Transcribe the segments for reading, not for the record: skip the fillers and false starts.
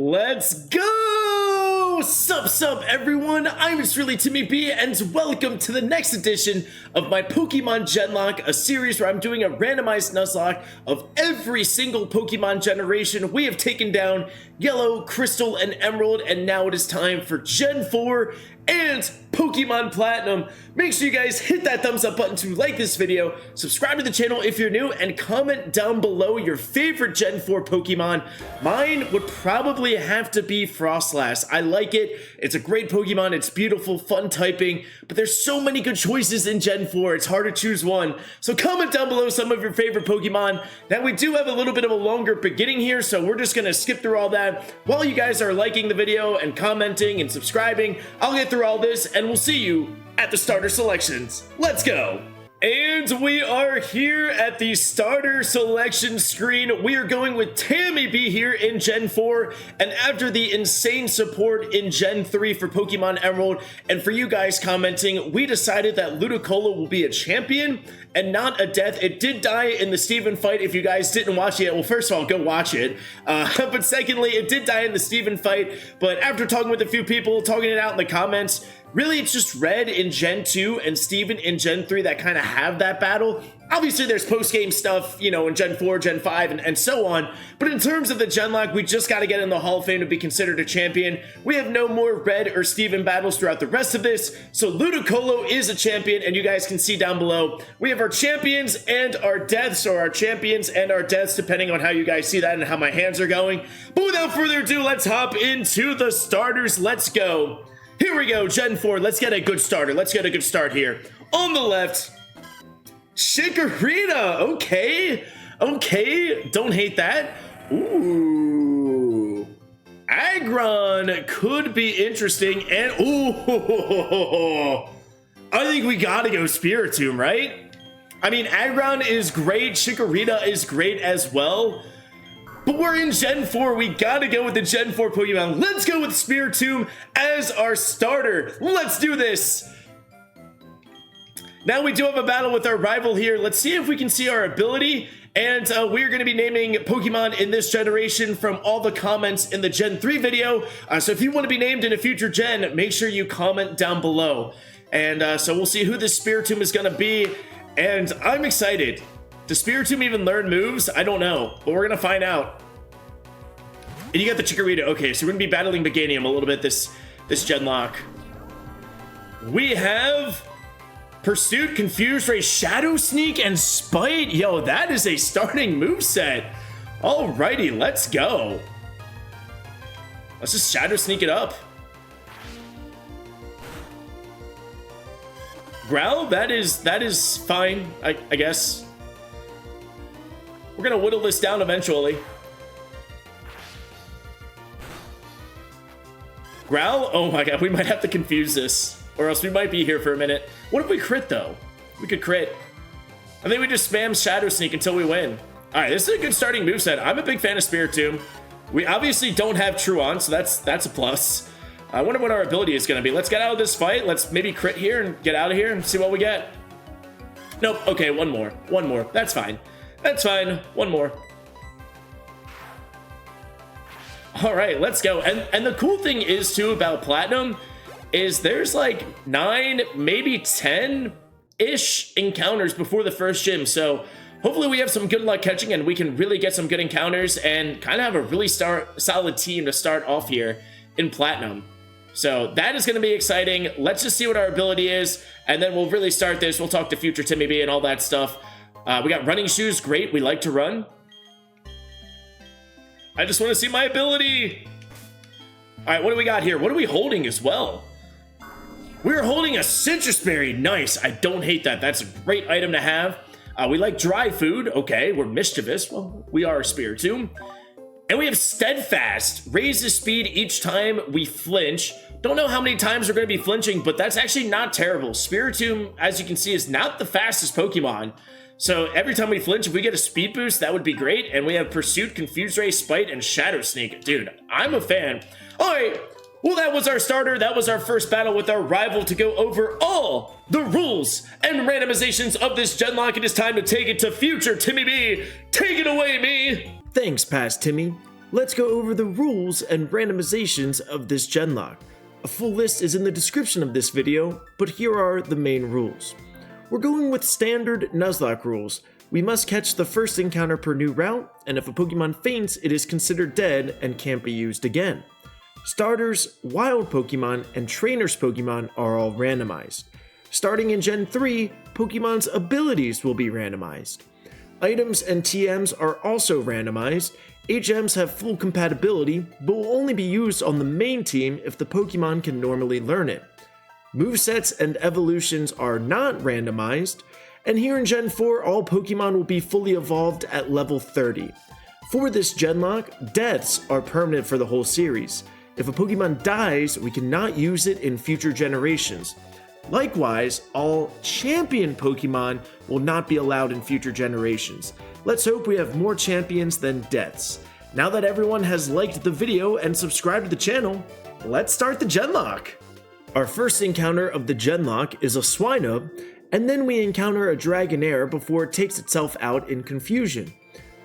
Let's go! Sup everyone, I'm ItsReallyTimmyB and welcome to the next edition of my Pokemon Genlocke, a series where I'm doing a randomized Nuzlocke of every single Pokemon generation. We have taken down Yellow, Crystal, and Emerald, and now it is time for Gen 4 and Pokemon Platinum. Make sure you guys hit that thumbs up button to like this video, subscribe to the channel if you're new, and comment down below your favorite Gen 4 Pokemon. Mine would probably have to be Frostlass. I like it. It's a great Pokemon. It's beautiful, fun typing, but there's so many good choices in Gen 4. It's hard to choose one. So comment down below some of your favorite Pokemon. Now we do have a little bit of a longer beginning here, so we're just going to skip through all that. While you guys are liking the video and commenting and subscribing, I'll get through all this and we'll see you at the starter selections. Let's go! And we are here at the starter selection screen. We are going with TimmyB here in Gen 4, and after the insane support in Gen 3 for Pokemon Emerald, and for you guys commenting, we decided that Ludicolo will be a champion and not a death. It did die in the Steven fight. If you guys didn't watch it, well, first of all, go watch it. But secondly, it did die in the Steven fight, but after talking with a few people, talking it out in the comments, really, it's just Red in Gen 2 and Steven in Gen 3 that kind of have that battle. Obviously, there's post-game stuff, you know, in Gen 4, Gen 5, and so on. But in terms of the Genlocke, we just got to get in the Hall of Fame to be considered a champion. We have no more Red or Steven battles throughout the rest of this. So Ludicolo is a champion, and you guys can see down below, we have our champions and our deaths, or our champions and our deaths, depending on how you guys see that and how my hands are going. But without further ado, let's hop into the starters. Let's go. Here we go, Gen 4. Let's get a good starter. Let's get a good start here. On the left, Chikorita. Okay. Don't hate that. Ooh. Aggron could be interesting. And, ooh. I think we gotta go Spiritomb, right? I mean, Aggron is great. Chikorita is great as well. But we're in Gen 4, we gotta go with the Gen 4 Pokemon. Let's go with Spiritomb as our starter. Let's do this. Now we do have a battle with our rival here. Let's see if we can see our ability. And we're gonna be naming Pokemon in this generation from all the comments in the Gen 3 video. So if you wanna be named in a future gen, make sure you comment down below. And so we'll see who this Spiritomb is gonna be. And I'm excited. Does Spiritomb even learn moves? I don't know, but we're gonna find out. And you got the Chikorita. Okay, so we're gonna be battling Meganium a little bit this Genlocke. We have Pursuit, Confuse Ray, Shadow Sneak, and Spite. Yo, that is a starting moveset. Alrighty, let's go. Let's just Shadow Sneak it up. Growl, that is fine, I guess. We're gonna whittle this down eventually. Growl? Oh my god, we might have to confuse this. Or else we might be here for a minute. What if we crit though? We could crit. I think we just spam Shadow Sneak until we win. Alright, this is a good starting moveset. I'm a big fan of Spiritomb. We obviously don't have Truant, so that's a plus. I wonder what our ability is gonna be. Let's get out of this fight. Let's maybe crit here and get out of here and see what we get. Nope, okay, one more. That's fine. That's fine. One more. All right, let's go. And the cool thing is too about Platinum is there's like 9, maybe 10-ish encounters before the first gym. So hopefully we have some good luck catching and we can really get some good encounters and kind of have a really solid team to start off here in Platinum. So that is going to be exciting. Let's just see what our ability is, and then we'll really start this. We'll talk to future TimmyB and all that stuff. We got running shoes, great, we like to run. I just want to see my ability. All right, what do we got here? What are we holding as well? We're holding a citrus berry, nice. I don't hate that, that's a great item to have. We like dry food, okay, we're mischievous, well, we are a Spiritomb. And we have Steadfast, raises speed each time we flinch. Don't know how many times we're going to be flinching, but that's actually not terrible. Spiritomb, as you can see, is not the fastest Pokemon. So every time we flinch, if we get a speed boost, that would be great. And we have Pursuit, Confuse Ray, Spite, and Shadow Sneak. Dude, I'm a fan. All right, well, that was our starter. That was our first battle with our rival to go over all the rules and randomizations of this Genlocke. It is time to take it to future TimmyB. Take it away, me. Thanks, Past Timmy. Let's go over the rules and randomizations of this Genlocke. A full list is in the description of this video, but here are the main rules. We're going with standard Nuzlocke rules. We must catch the first encounter per new route, and if a Pokemon faints, it is considered dead and can't be used again. Starters, wild Pokemon, and trainers Pokemon are all randomized. Starting in Gen 3, Pokemon's abilities will be randomized. Items and TMs are also randomized. HMs have full compatibility, but will only be used on the main team if the Pokemon can normally learn it. Movesets and Evolutions are not randomized, and here in Gen 4, all Pokemon will be fully evolved at level 30. For this Genlocke, deaths are permanent for the whole series. If a Pokemon dies, we cannot use it in future generations. Likewise, all champion Pokemon will not be allowed in future generations. Let's hope we have more champions than deaths. Now that everyone has liked the video and subscribed to the channel, let's start the Genlocke. Our first encounter of the Genlocke is a Swinub, and then we encounter a Dragonair before it takes itself out in confusion.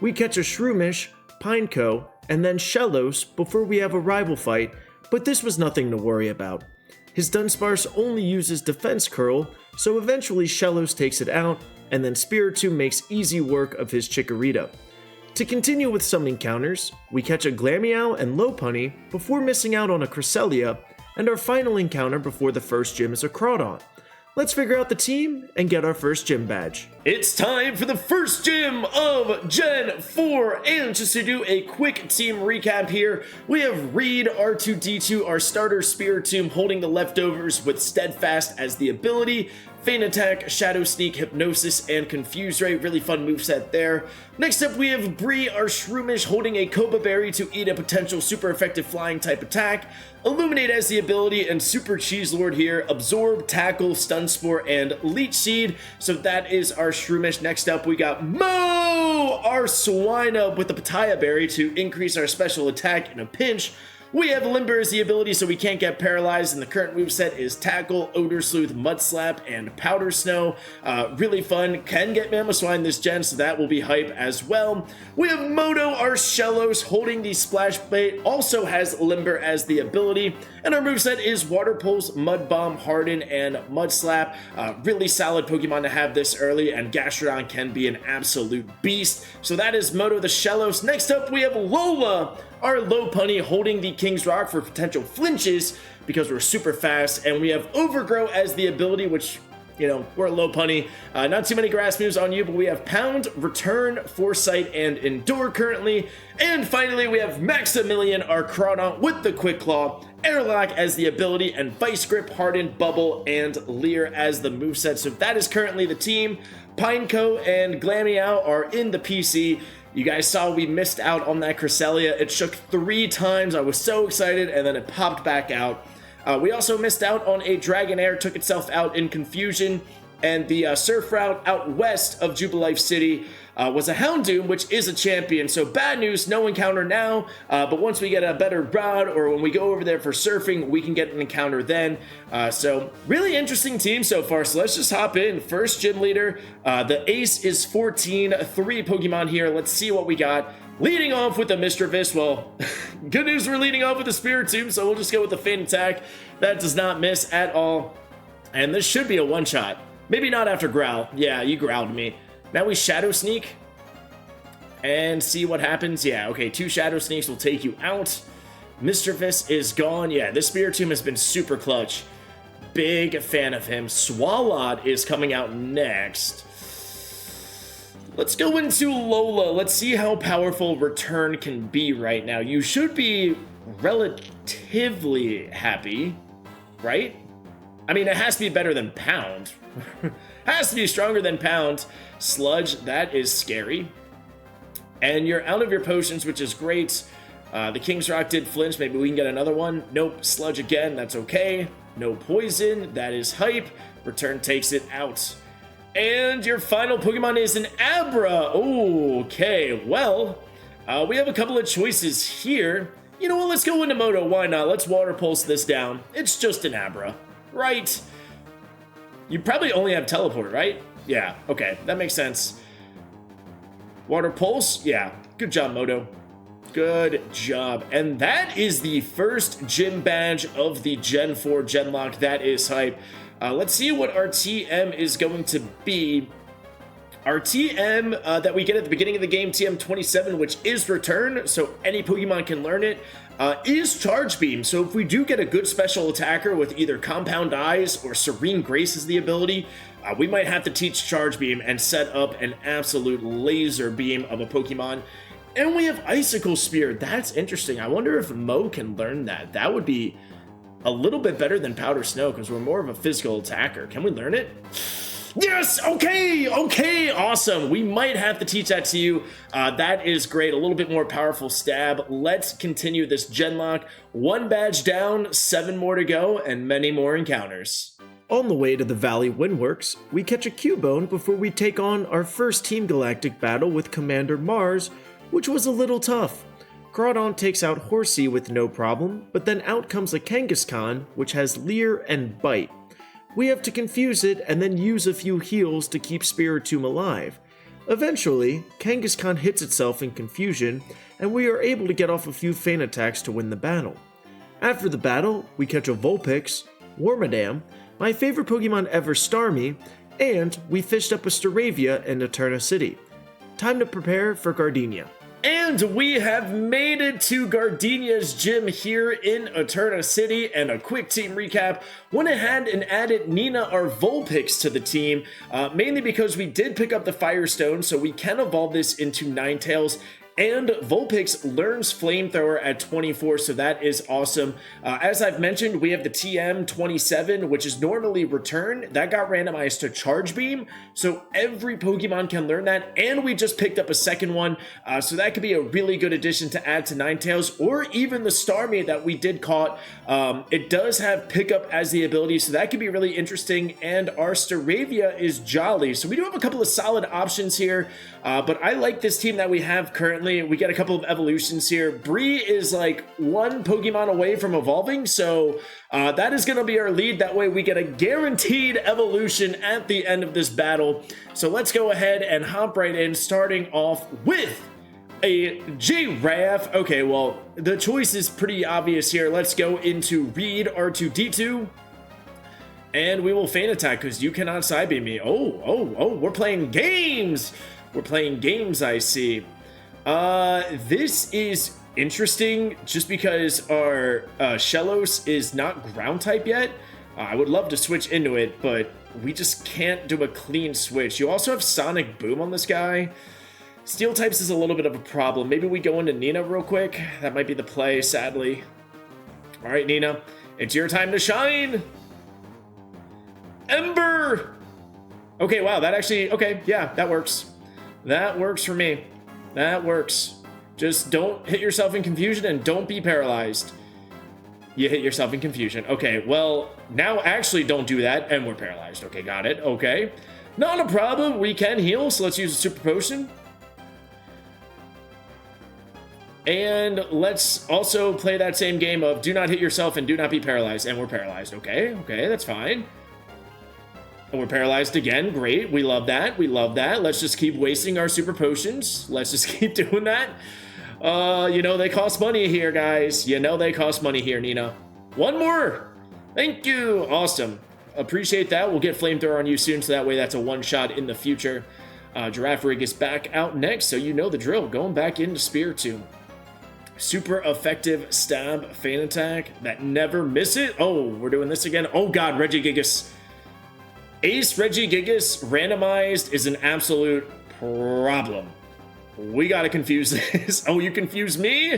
We catch a Shroomish, Pineco, and then Shellos before we have a rival fight, but this was nothing to worry about. His Dunsparce only uses Defense Curl, so eventually Shellos takes it out, and then Spiritomb makes easy work of his Chikorita. To continue with some encounters, we catch a Glameow and Lopunny before missing out on a Cresselia, and our final encounter before the first gym is a Crawdon. Let's figure out the team and get our first gym badge. It's time for the first gym of Gen 4, and just to do a quick team recap here, we have Reed, R2-D2, our starter Spiritomb, holding the leftovers with Steadfast as the ability, Feint Attack, Shadow Sneak, Hypnosis, and Confuse Ray. Really fun moveset there. Next up, we have Bree, our Shroomish, holding a Koba Berry to eat a potential super effective flying type attack. Illuminate as the ability, and Super Cheese Lord here. Absorb, Tackle, Stun Spore, and Leech Seed. So that is our Shroomish. Next up, we got Mo, our Swinub, with the Pitaya Berry to increase our special attack in a pinch. We have Limber as the ability so we can't get paralyzed, and the current moveset is Tackle, Odor Sleuth, Mud Slap, and Powder Snow. Really fun. Can get Mamoswine this gen, so that will be hype as well. We have Moto, our Shellos, holding the Splash Blade, also has Limber as the ability, and our moveset is Water Pulse, Mud Bomb, Harden, and Mud Slap. Really solid Pokemon to have this early, and Gastrodon can be an absolute beast. So that is Moto the Shellos. Next up, we have Lola, our Lopunny, holding the King's Rock for potential flinches because we're super fast, and we have Overgrow as the ability, which, you know, we're a Lopunny. Not too many grass moves on you, but we have Pound, Return, Foresight, and Endure currently. And finally, we have Maximilian, our Crawdon, with the Quick Claw, Airlock as the ability, and Vice Grip, Harden, Bubble, and Leer as the moveset. So that is currently the team. Pineco and Glameow are in the PC. You guys saw we missed out on that Cresselia. It shook 3 times. I was so excited, and then it popped back out. We also missed out on a Dragonair, took itself out in confusion, and the surf route out west of Jubilife City was a Houndoom, which is a champion. So bad news, no encounter now, but once we get a better route, or when we go over there for surfing, we can get an encounter then. So really interesting team so far, so let's just hop in. First gym leader, the ace is 14, 3 Pokemon here. Let's see what we got. Leading off with the Mischievous. Well, good news, we're leading off with the Spiritomb, so we'll just go with the Feint Attack. That does not miss at all, and this should be a one-shot. Maybe not after Growl. Yeah, you growled me. Now we Shadow Sneak and see what happens. Yeah, okay, 2 Shadow Sneaks will take you out. Mischievous is gone. Yeah, this Spiritomb has been super clutch. Big fan of him. Swalot is coming out next. Let's go into Lola. Let's see how powerful Return can be right now. You should be relatively happy, right? I mean, it has to be better than Pound. Has to be stronger than Pound. Sludge, that is scary. And you're out of your potions, which is great. The King's Rock did flinch. Maybe we can get another one. Nope. Sludge again. That's okay. No poison. That is hype. Return takes it out. And your final Pokemon is an Abra. Okay, well, we have a couple of choices here. You know what? Let's go into Moto. Why not? Let's Water Pulse this down. It's just an Abra, right? You probably only have Teleport, right? Yeah, okay. That makes sense. Water Pulse? Yeah. Good job, Moto. Good job. And that is the first gym badge of the Gen 4 Genlocke. That is hype. Let's see what our TM is going to be. Our TM that we get at the beginning of the game, TM 27, which is Return, so any Pokemon can learn it, is Charge Beam. So if we do get a good special attacker with either Compound Eyes or Serene Grace as the ability, we might have to teach Charge Beam and set up an absolute laser beam of a Pokemon. And we have Icicle Spear. That's interesting. I wonder if Mo can learn that. That would be a little bit better than Powder Snow because we're more of a physical attacker. Can we learn it? Yes! Okay! Okay! Awesome! We might have to teach that to you. That is great. A little bit more powerful stab. Let's continue this Genlocke. 1 badge down, 7 more to go, and many more encounters. On the way to the Valley Windworks, we catch a Cubone before we take on our first Team Galactic battle with Commander Mars, which was a little tough. Groudon takes out Horsey with no problem, but then out comes a Kangaskhan, which has Leer and Bite. We have to confuse it and then use a few heals to keep Spiritomb alive. Eventually, Kangaskhan hits itself in confusion, and we are able to get off a few feint attacks to win the battle. After the battle, we catch a Vulpix, Wormadam, my favorite Pokemon ever Starmie, and we fished up a Staravia in Eterna City. Time to prepare for Gardenia. And we have made it to Gardenia's gym here in Eterna City, and a quick team recap. Went ahead and added Nina, our Vulpix, to the team, mainly because we did pick up the Firestone, so we can evolve this into Ninetales. And Vulpix learns Flamethrower at 24, so that is awesome. As I've mentioned, we have the TM 27, which is normally Return. That got randomized to Charge Beam, so every Pokemon can learn that. And we just picked up a second one, so that could be a really good addition to add to Ninetales, or even the Starmie that we did caught. It does have Pickup as the ability, so that could be really interesting. And our Staravia is Jolly, so we do have a couple of solid options here. But I like this team that we have currently. We get a couple of evolutions here. Bree is like 1 Pokemon away from evolving, so that is going to be our lead. That way we get a guaranteed evolution at the end of this battle. So let's go ahead and hop right in, starting off with a Giraffe. Okay, well, the choice is pretty obvious here. Let's go into Reed R2D2. And we will feint attack because you cannot side beam me. Oh, we're playing games. We're playing games, I see. This is interesting just because our Shellos is not ground type yet. I would love to switch into it, but we just can't do a clean switch. You also have Sonic Boom on this guy. Steel types is a little bit of a problem. Maybe we go into Nina real quick. That might be the play, sadly. All right, Nina, it's your time to shine. Ember. Okay, wow, that actually, okay, yeah, that works. That works for me. That works. Just don't hit yourself in confusion and don't be paralyzed. You hit yourself in confusion. Okay, well, now actually don't do that, and we're paralyzed. Okay, got it. Okay. Not a problem. We can heal, so let's use a super potion. And let's also play that same game of do not hit yourself and do not be paralyzed, and we're paralyzed. Okay, that's fine. And we're paralyzed again. Great. We love that. We love that. Let's just keep wasting our super potions. Let's just keep doing that. You know, they cost money here, guys. You know they cost money here, Nina. 1 more. Thank you. Awesome. Appreciate that. We'll get Flamethrower on you soon, so that way that's a one-shot in the future. Giraffe Rig is back out next, so you know the drill. Going back into Spiritomb. Super effective stab, feint attack. That never miss it. Oh, we're doing this again. Oh, God, Regigigas. Ace Regigigas randomized is an absolute problem. We gotta confuse this. Oh, you confuse me?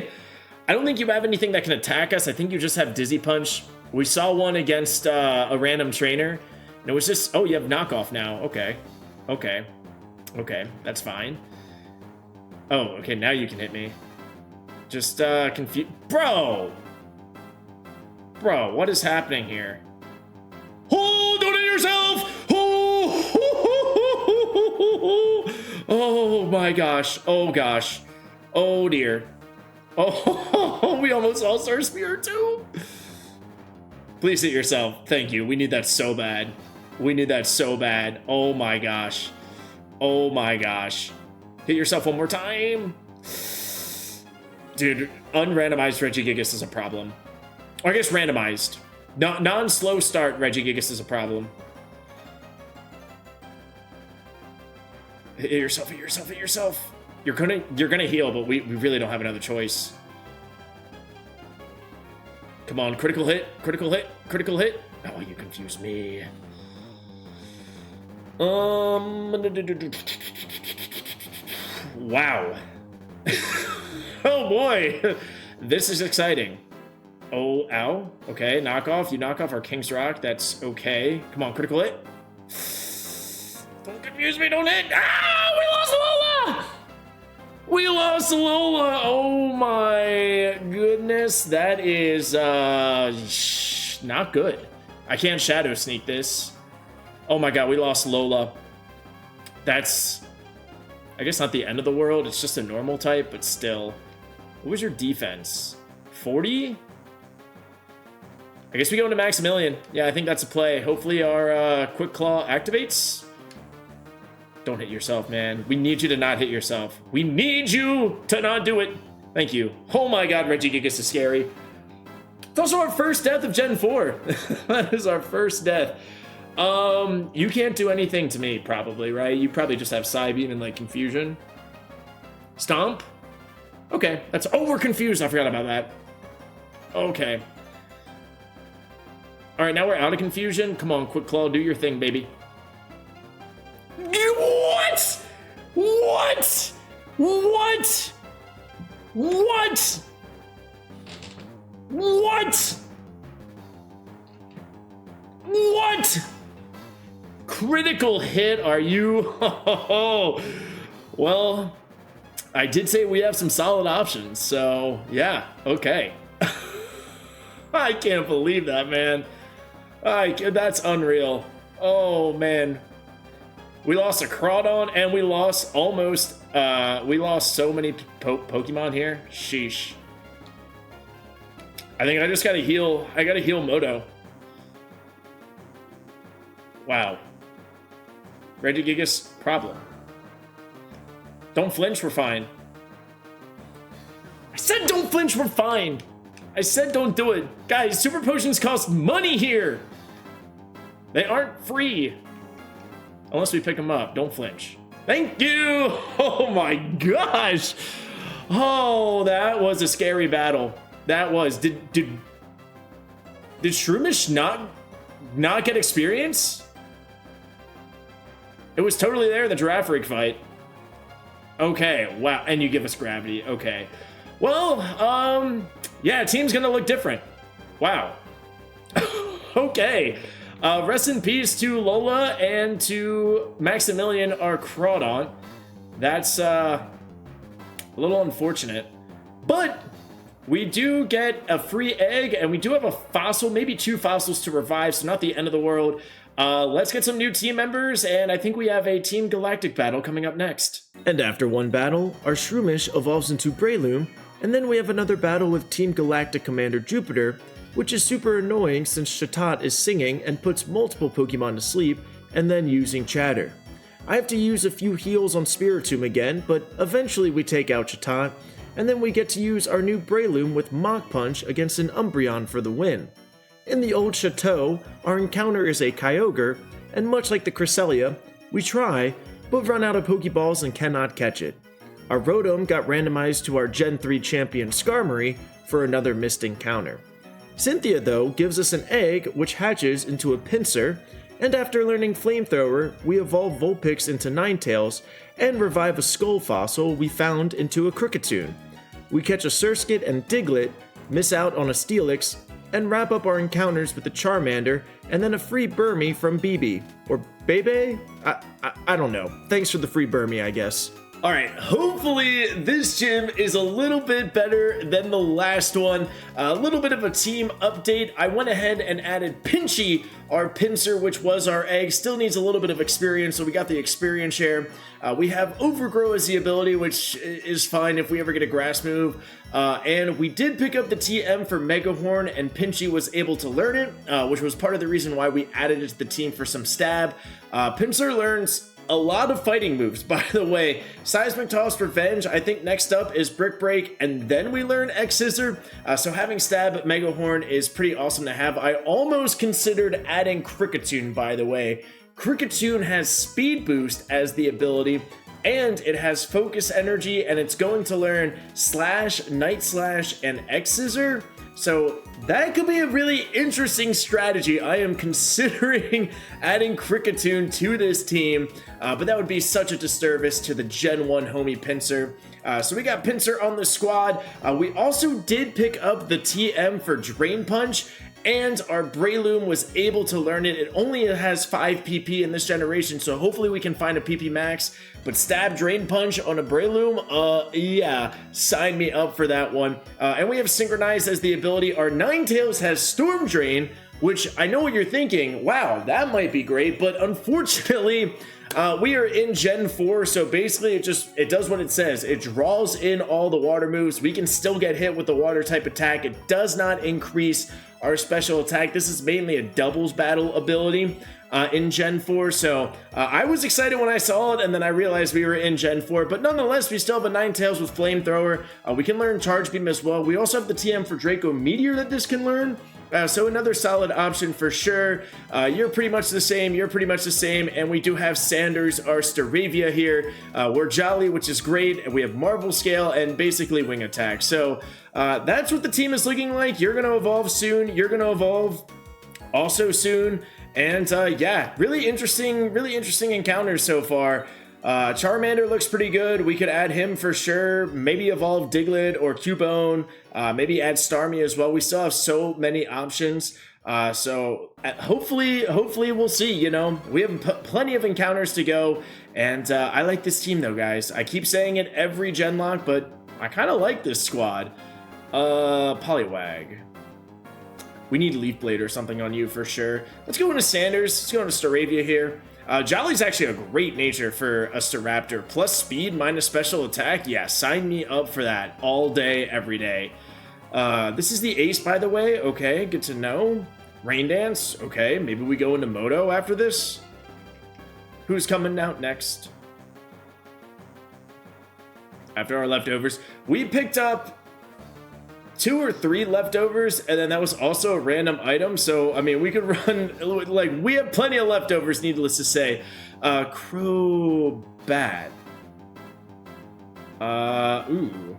I don't think you have anything that can attack us. I think you just have Dizzy Punch. We saw one against a random trainer. And it was just, oh, you have knockoff now. Okay, that's fine. Oh, okay, now you can hit me. Just confuse, bro, what is happening here? Oh, don't hit yourself! Oh my gosh. Oh gosh. Oh dear. Oh, we almost lost our Spiritomb. Please hit yourself. Thank you. We need that so bad. We need that so bad. Oh my gosh. Oh my gosh. Hit yourself one more time. Dude, unrandomized Regigigas is a problem. Or I guess randomized. Non-slow start Regigigas is a problem. Hit yourself, hit yourself, hit yourself. You're gonna heal, but we really don't have another choice. Come on, critical hit, critical hit, critical hit. Oh, you confused me. Wow. Oh boy, this is exciting. Oh, ow. Okay, knockoff. You knock off our King's Rock. That's okay. Come on, critical hit. Don't confuse me. Don't hit. Ah, we lost Lola. We lost Lola. Oh my goodness. That is not good. I can't shadow sneak this. Oh my god, we lost Lola. That's, I guess, not the end of the world. It's just a normal type, but still. What was your defense? 40? I guess we go into Maximilian. Yeah, I think that's a play. Hopefully our Quick Claw activates. Don't hit yourself, man. We need you to not hit yourself. We need you to not do it. Thank you. Oh my god, Regigigas is scary. It's also our first death of Gen 4. That is our first death. You can't do anything to me, probably, right? You probably just have Psybeam and, like, Confusion. Stomp? Okay, that's... Oh, we're confused. I forgot about that. Okay. Alright, now we're out of Confusion. Come on, Quick Claw, do your thing, baby. What? What? What? What? What? What? Critical hit, are you? Well, I did say we have some solid options, so yeah, okay. I can't believe that, man. That's unreal. Oh, man. We lost a Crawdon, and we lost almost, we lost so many Pokemon here. Sheesh. I think I just gotta heal, I gotta heal Moto. Wow. Regigigas, problem. Don't flinch, we're fine. I said don't flinch, we're fine. I said don't do it. Guys, super potions cost money here. They aren't free. Unless we pick them up. Don't flinch. Thank you. Oh my gosh. Oh, that was a scary battle. That was. Did Shroomish not get experience? It was totally there in the Giraffe Rig fight. Okay, wow. And you give us gravity. Okay. Well, yeah, team's gonna look different. Wow. Okay. Rest in peace to Lola and to Maximilian, our Crawdon. That's a little unfortunate. But we do get a free egg, and we do have a fossil, maybe 2 fossils to revive, so not the end of the world. Let's get some new team members, and I think we have a Team Galactic battle coming up next. And after one battle, our Shroomish evolves into Breloom, and then we have another battle with Team Galactic Commander Jupiter, which is super annoying since Chatot is singing and puts multiple Pokemon to sleep and then using chatter. I have to use a few heals on Spiritomb again, but eventually we take out Chatot, and then we get to use our new Breloom with Mach Punch against an Umbreon for the win. In the old chateau, our encounter is a Kyogre, and much like the Cresselia, we try, but run out of Pokeballs and cannot catch it. Our Rotom got randomized to our Gen 3 champion Skarmory for another missed encounter. Cynthia, though, gives us an egg which hatches into a Pinsir, and after learning Flamethrower, we evolve Vulpix into Ninetales and revive a Skull fossil we found into a Kricketune. We catch a Surskit and Diglett, miss out on a Steelix, and wrap up our encounters with the Charmander and then a free Burmy from BB. Or Bebe? I don't know. Thanks for the free Burmy, I guess. Alright, hopefully this gym is a little bit better than the last one. A little bit of a team update. I went ahead and added Pinchy, our Pinsir, which was our egg. Still needs a little bit of experience, so we got the experience share. We have Overgrow as the ability, which is fine if we ever get a grass move. And we did pick up the TM for Megahorn, and Pinchy was able to learn it, which was part of the reason why we added it to the team for some stab. Pinsir learns a lot of fighting moves, by the way. Seismic Toss, Revenge, I think next up is Brick Break, and then we learn X Scissor. So having Stab, Mega Horn is pretty awesome to have. I almost considered adding Kricketune, by the way. Kricketune has Speed Boost as the ability, and it has Focus Energy, and it's going to learn Slash, Night Slash, and X Scissor. So that could be a really interesting strategy. I am considering adding Kricketune to this team, but that would be such a disservice to the Gen 1 homie Pinsir. So we got Pinsir on the squad. We also did pick up the TM for Drain Punch, and our Breloom was able to learn it. It only has 5 PP in this generation, so hopefully we can find a PP max. But Stab, Drain Punch on a Breloom, yeah, sign me up for that one. And we have Synchronized as the ability. Our Ninetales has Storm Drain, which I know what you're thinking. Wow, that might be great, but unfortunately, we are in Gen 4, so basically it does what it says. It draws in all the water moves. We can still get hit with the water type attack. It does not increase our special attack. This is mainly a doubles battle ability in Gen 4, so I was excited when I saw it, and then I realized we were in Gen 4, but nonetheless, we still have a Ninetales with Flamethrower. We can learn Charge Beam as well. We also have the TM for Draco Meteor that this can learn. So another solid option for sure. You're pretty much the same, you're pretty much the same, and we do have Sanders, our Staravia here. We're Jolly, which is great, and we have Marvel Scale and basically Wing Attack. So that's what the team is looking like. You're going to evolve soon, you're going to evolve also soon, and yeah, really interesting encounters so far. Charmander looks pretty good. We could add him for sure. Maybe evolve Diglett or Cubone. Maybe add Starmie as well. We still have so many options. So hopefully we'll see. You know, we have plenty of encounters to go, and I like this team though, guys. I keep saying it every Genlocke, but I kind of like this squad. Poliwag. We need Leaf Blade or something on you for sure. Let's go into Sanders. Let's go into Staravia here. Jolly's actually a great nature for a Staraptor. Plus speed, minus special attack. Yeah, sign me up for that all day, every day. This is the ace, by the way. Okay, good to know. Rain Dance. Okay, maybe we go into Moto after this. Who's coming out next? After our leftovers. We picked up 2 or 3 leftovers, and then that was also a random item. So I mean, we could run, like, we have plenty of leftovers, needless to say. Crobat. Ooh,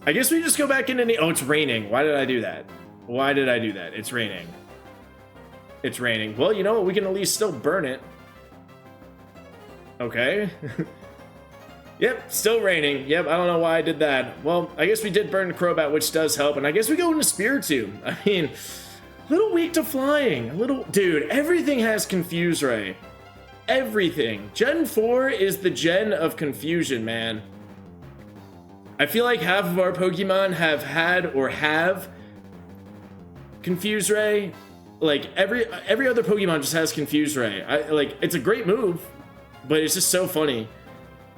I guess we just go back into oh, it's raining. Why did I do that? Why did I do that? It's raining. It's raining. Well, you know what, we can at least still burn it. Okay. Yep, still raining. Yep, I don't know why I did that. Well, I guess we did burn Crobat, which does help, and I guess we go into Spiritomb. I mean, a little weak to flying. A little... Dude, everything has Confuse Ray. Everything. Gen 4 is the gen of confusion, man. I feel like half of our Pokemon have had or have Confuse Ray. Like, every other Pokemon just has Confuse Ray. Like, it's a great move, but it's just so funny.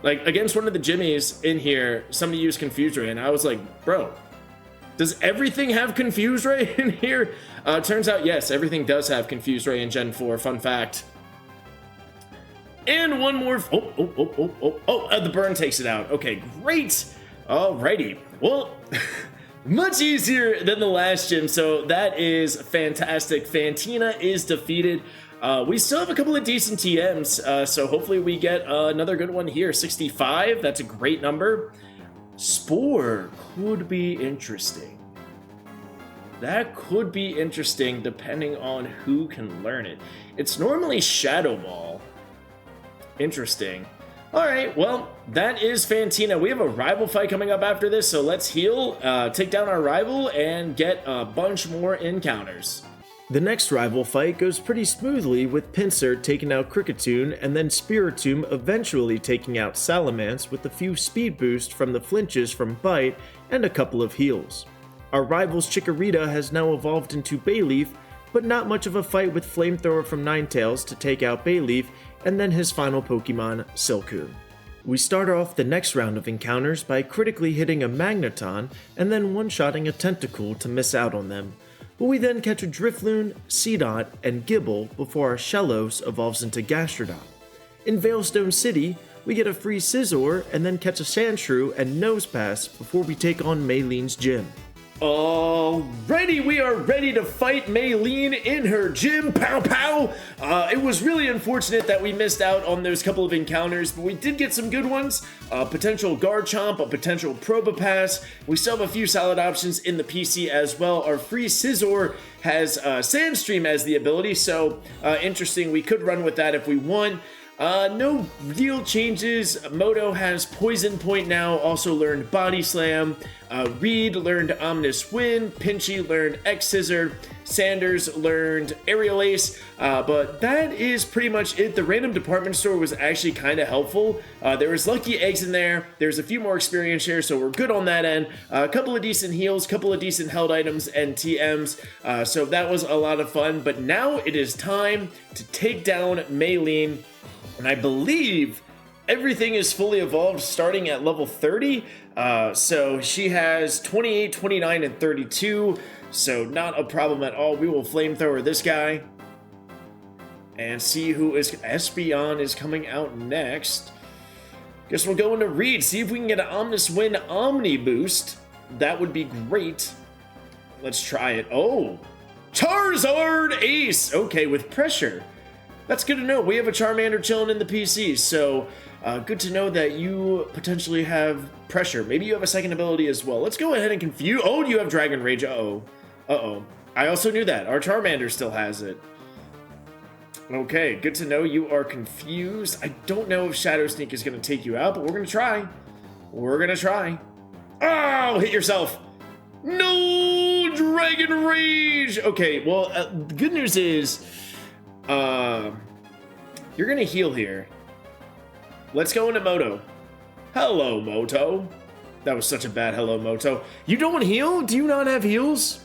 Like, against one of the Jimmies in here, somebody used Confuse Ray, and I was like, bro, does everything have Confuse Ray in here? Turns out, yes, everything does have Confuse Ray in Gen 4. Fun fact. And one more. The burn takes it out. Okay, great. Alrighty. Well, much easier than the last gym, so that is fantastic. Fantina is defeated. We still have a couple of decent TMs, so hopefully we get another good one here. 65, that's a great number. Spore could be interesting. That could be interesting depending on who can learn it. It's normally Shadow Ball. Interesting. Alright, well, that is Fantina. We have a rival fight coming up after this, so let's heal, take down our rival, and get a bunch more encounters. The next rival fight goes pretty smoothly, with Pinsir taking out Kricketune and then Spiritomb eventually taking out Salamence with a few speed boosts from the flinches from Bite and a couple of heals. Our rival's Chikorita has now evolved into Bayleaf, but not much of a fight with Flamethrower from Ninetales to take out Bayleaf and then his final Pokemon, Silcoon. We start off the next round of encounters by critically hitting a Magneton and then one-shotting a Tentacool to miss out on them. But we then catch a Drifloon, Seedot, and Gibble before our Shellos evolves into Gastrodon. In Veilstone City, we get a free Scizor and then catch a Sandshrew and Nose Pass before we take on Maylene's gym. Alrighty, we are ready to fight Maylene in her gym. Pow pow! It was really unfortunate that we missed out on those couple of encounters, but we did get some good ones. Potential Garchomp, a potential Probopass. We still have a few solid options in the PC as well. Our free Scizor has Sandstream as the ability, so interesting. We could run with that if we want. No real changes. Moto has Poison Point now, also learned Body Slam. Reed learned Ominous Wind. Pinchy learned X-Scissor. Sanders learned Aerial Ace. But that is pretty much it. The random department store was actually kind of helpful. There was lucky eggs in there. There's a few more experience shares, so we're good on that end. A couple of decent heals, couple of decent held items and TMs. So that was a lot of fun. But now it is time to take down Maylene. And I believe everything is fully evolved starting at level 30. So she has 28, 29, and 32. So not a problem at all. We will flamethrower this guy. And see who is... Espeon is coming out next. Guess we'll go into Reed. See if we can get an Ominous Wind Omni boost. That would be great. Let's try it. Oh! Charizard Ace! Okay, with pressure. That's good to know. We have a Charmander chilling in the PC, so good to know that you potentially have pressure. Maybe you have a second ability as well. Let's go ahead and confuse... Oh, you have Dragon Rage. Uh-oh. Uh-oh. I also knew that. Our Charmander still has it. Okay, good to know you are confused. I don't know if Shadow Sneak is going to take you out, but we're going to try. We're going to try. Oh, hit yourself. No, Dragon Rage. Okay, well, the good news is... you're gonna heal here. Let's go into Moto. Hello, Moto. That was such a bad hello, Moto. You don't heal? Do you not have heals?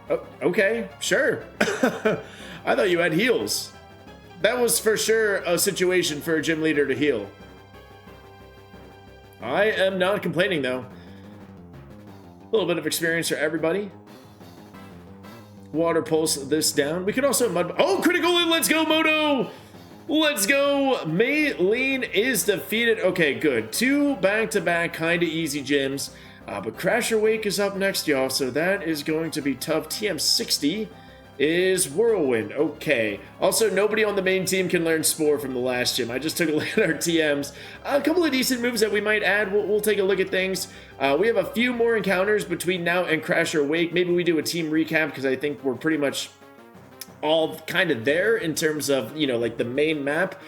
Oh, okay, sure. I thought you had heals. That was for sure a situation for a gym leader to heal. I am not complaining, though. A little bit of experience for everybody. Water Pulse this down. We could also mud... Oh, critical! Let's go, Moto! Let's go! Maylene is defeated. Okay, good. 2 back-to-back kind of easy gyms. But Crasher Wake is up next, y'all, so that is going to be tough. TM60 is Whirlwind. Okay. Also, nobody on the main team can learn Spore from the last gym. I just took a look at our TMs. A couple of decent moves that we might add. We'll take a look at things. We have a few more encounters between now and Crasher Wake. Maybe we do a team recap because I think we're pretty much all kind of there in terms of, you know, like the main map.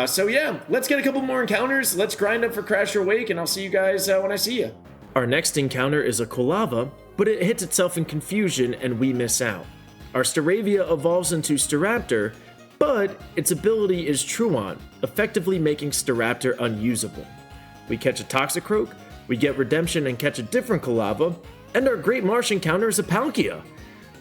So yeah, let's get a couple more encounters. Let's grind up for Crasher Wake, and I'll see you guys when I see you. Our next encounter is a Colava, but it hits itself in confusion and we miss out. Our Staravia evolves into Staraptor, but its ability is Truant, effectively making Staraptor unusable. We catch a Toxicroak, we get Redemption and catch a different Colava, and our Great Marsh encounter is a Palkia.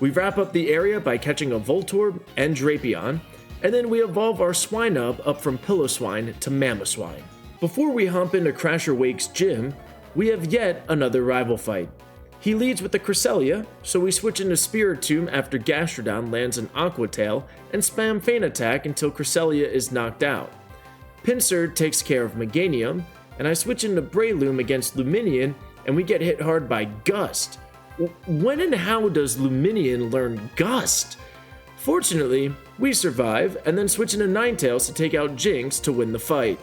We wrap up the area by catching a Voltorb and Drapion, and then we evolve our Swinub up from Piloswine to Mamoswine. Before we hump into Crasher Wake's gym, we have yet another rival fight. He leads with the Cresselia, so we switch into Spiritomb after Gastrodon lands an Aqua Tail and spam Feint Attack until Cresselia is knocked out. Pinsir takes care of Meganium, and I switch into Breloom against Luminion, and we get hit hard by Gust. When and how does Luminion learn Gust? Fortunately, we survive, and then switch into Ninetales to take out Jinx to win the fight.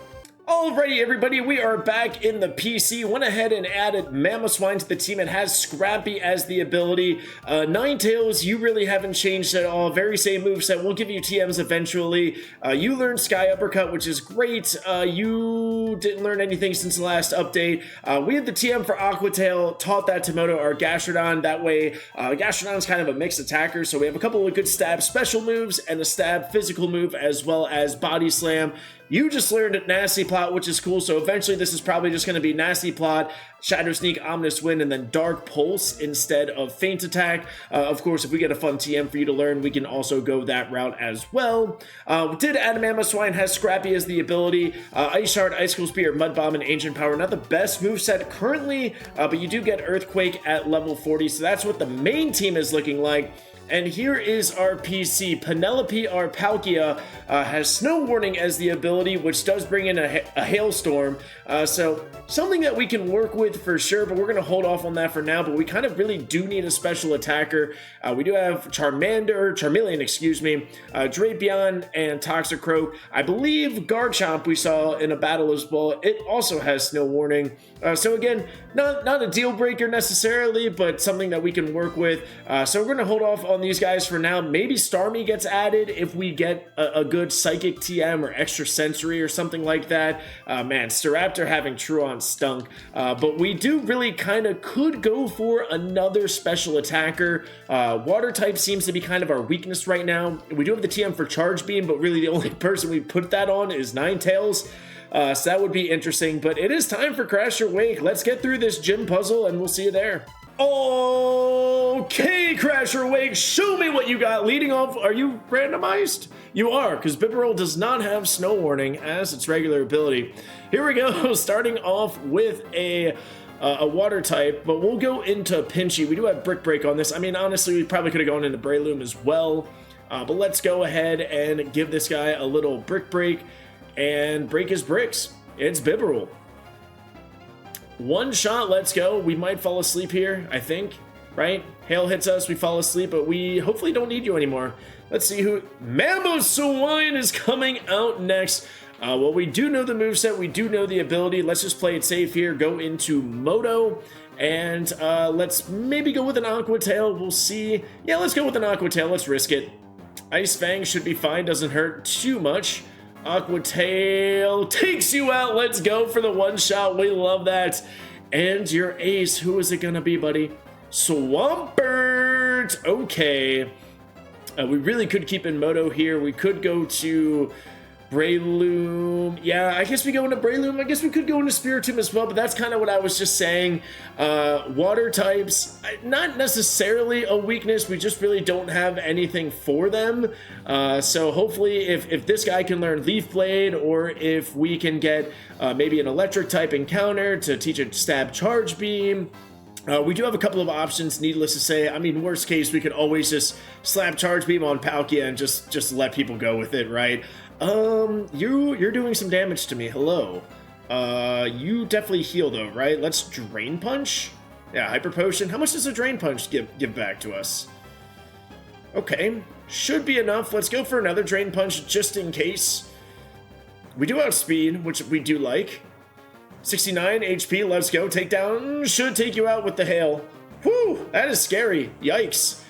Alrighty, everybody, we are back in the PC. Went ahead and added Mamoswine to the team. It has Scrappy as the ability. Ninetales, you really haven't changed at all. Very same moveset. We'll give you TMs eventually. You learned Sky Uppercut, which is great. You didn't learn anything since the last update. We have the TM for Aqua Tail. Taught that to Moto or Gastrodon. That way, Gastrodon's kind of a mixed attacker, so we have a couple of good stab special moves and a stab physical move as well as Body Slam. You just learned Nasty Plot, which is cool, so eventually this is probably just going to be Nasty Plot, Shadow Sneak, Ominous Wind, and then Dark Pulse instead of Feint Attack. Of course, if we get a fun TM for you to learn, we can also go that route as well. We did add Mamoswine, has Scrappy as the ability, Ice Shard, Icicle Spear, Mud Bomb, and Ancient Power. Not the best moveset currently, but you do get Earthquake at level 40, so that's what the main team is looking like. And here is our PC. Penelope Arpalkia has Snow Warning as the ability, which does bring in a hailstorm. So something that we can work with for sure, but we're going to hold off on that for now. But we kind of really do need a special attacker. We do have Charmeleon, excuse me, Drapion, and Toxicroak. I believe Garchomp we saw in a battle as well. It also has Snow Warning. So again, not a deal breaker necessarily, but something that we can work with. So we're going to hold off on these guys for now. Maybe Starmie gets added if we get a good Psychic TM or Extra Sensory or something like that. Man, Staraptor having Truon stunk. But we do really kind of could go for another special attacker. Water type seems to be kind of our weakness right now. We do have the TM for Charge Beam, but really the only person we put that on is Ninetales. So that would be interesting, but it is time for Crash or Wake. Let's get through this gym puzzle and we'll see you there. Okay, Crash or Wake, show me what you got. Leading off, are you randomized? You are, because Bibarel does not have Snow Warning as its regular ability. Here we go, starting off with a water type, but we'll go into Pinchy. We do have Brick Break on this. I mean, honestly, we probably could have gone into Breloom as well, but let's go ahead and give this guy a little Brick Break and break his bricks. It's Bibarel. One shot, let's go. We might fall asleep here, I think, right? Hail hits us, we fall asleep, but we hopefully don't need you anymore. Let's see who... Mamoswine is coming out next. Well, we do know the moveset, we do know the ability. Let's just play it safe here, go into Moto, and let's maybe go with an Aqua Tail. We'll see. Yeah, let's go with an Aqua Tail, let's risk it. Ice Fang should be fine, doesn't hurt too much. Aqua Tail takes you out. Let's go for the one shot. We love that. And your ace, who is it gonna be, buddy? Swampert. Okay. We really could keep in Moto here. We could go to Breloom. Yeah, I guess we go into Breloom. I guess we could go into Spiritomb as well, but that's kind of what I was just saying. Water types, not necessarily a weakness. We just really don't have anything for them. So hopefully if this guy can learn Leaf Blade, or if we can get maybe an electric type encounter to teach a Stab Charge Beam. We do have a couple of options, needless to say. I mean, worst case, we could always just slap Charge Beam on Palkia and just let people go with it, right? You're doing some damage to me. Hello. You definitely heal though, right? Let's Drain Punch. Yeah, Hyper Potion. How much does a Drain Punch give back to us? Okay, should be enough. Let's go for another Drain Punch just in case. We do have speed, which we do like. 69 HP, let's go. Takedown should take you out with the hail. Whew, that is scary. Yikes.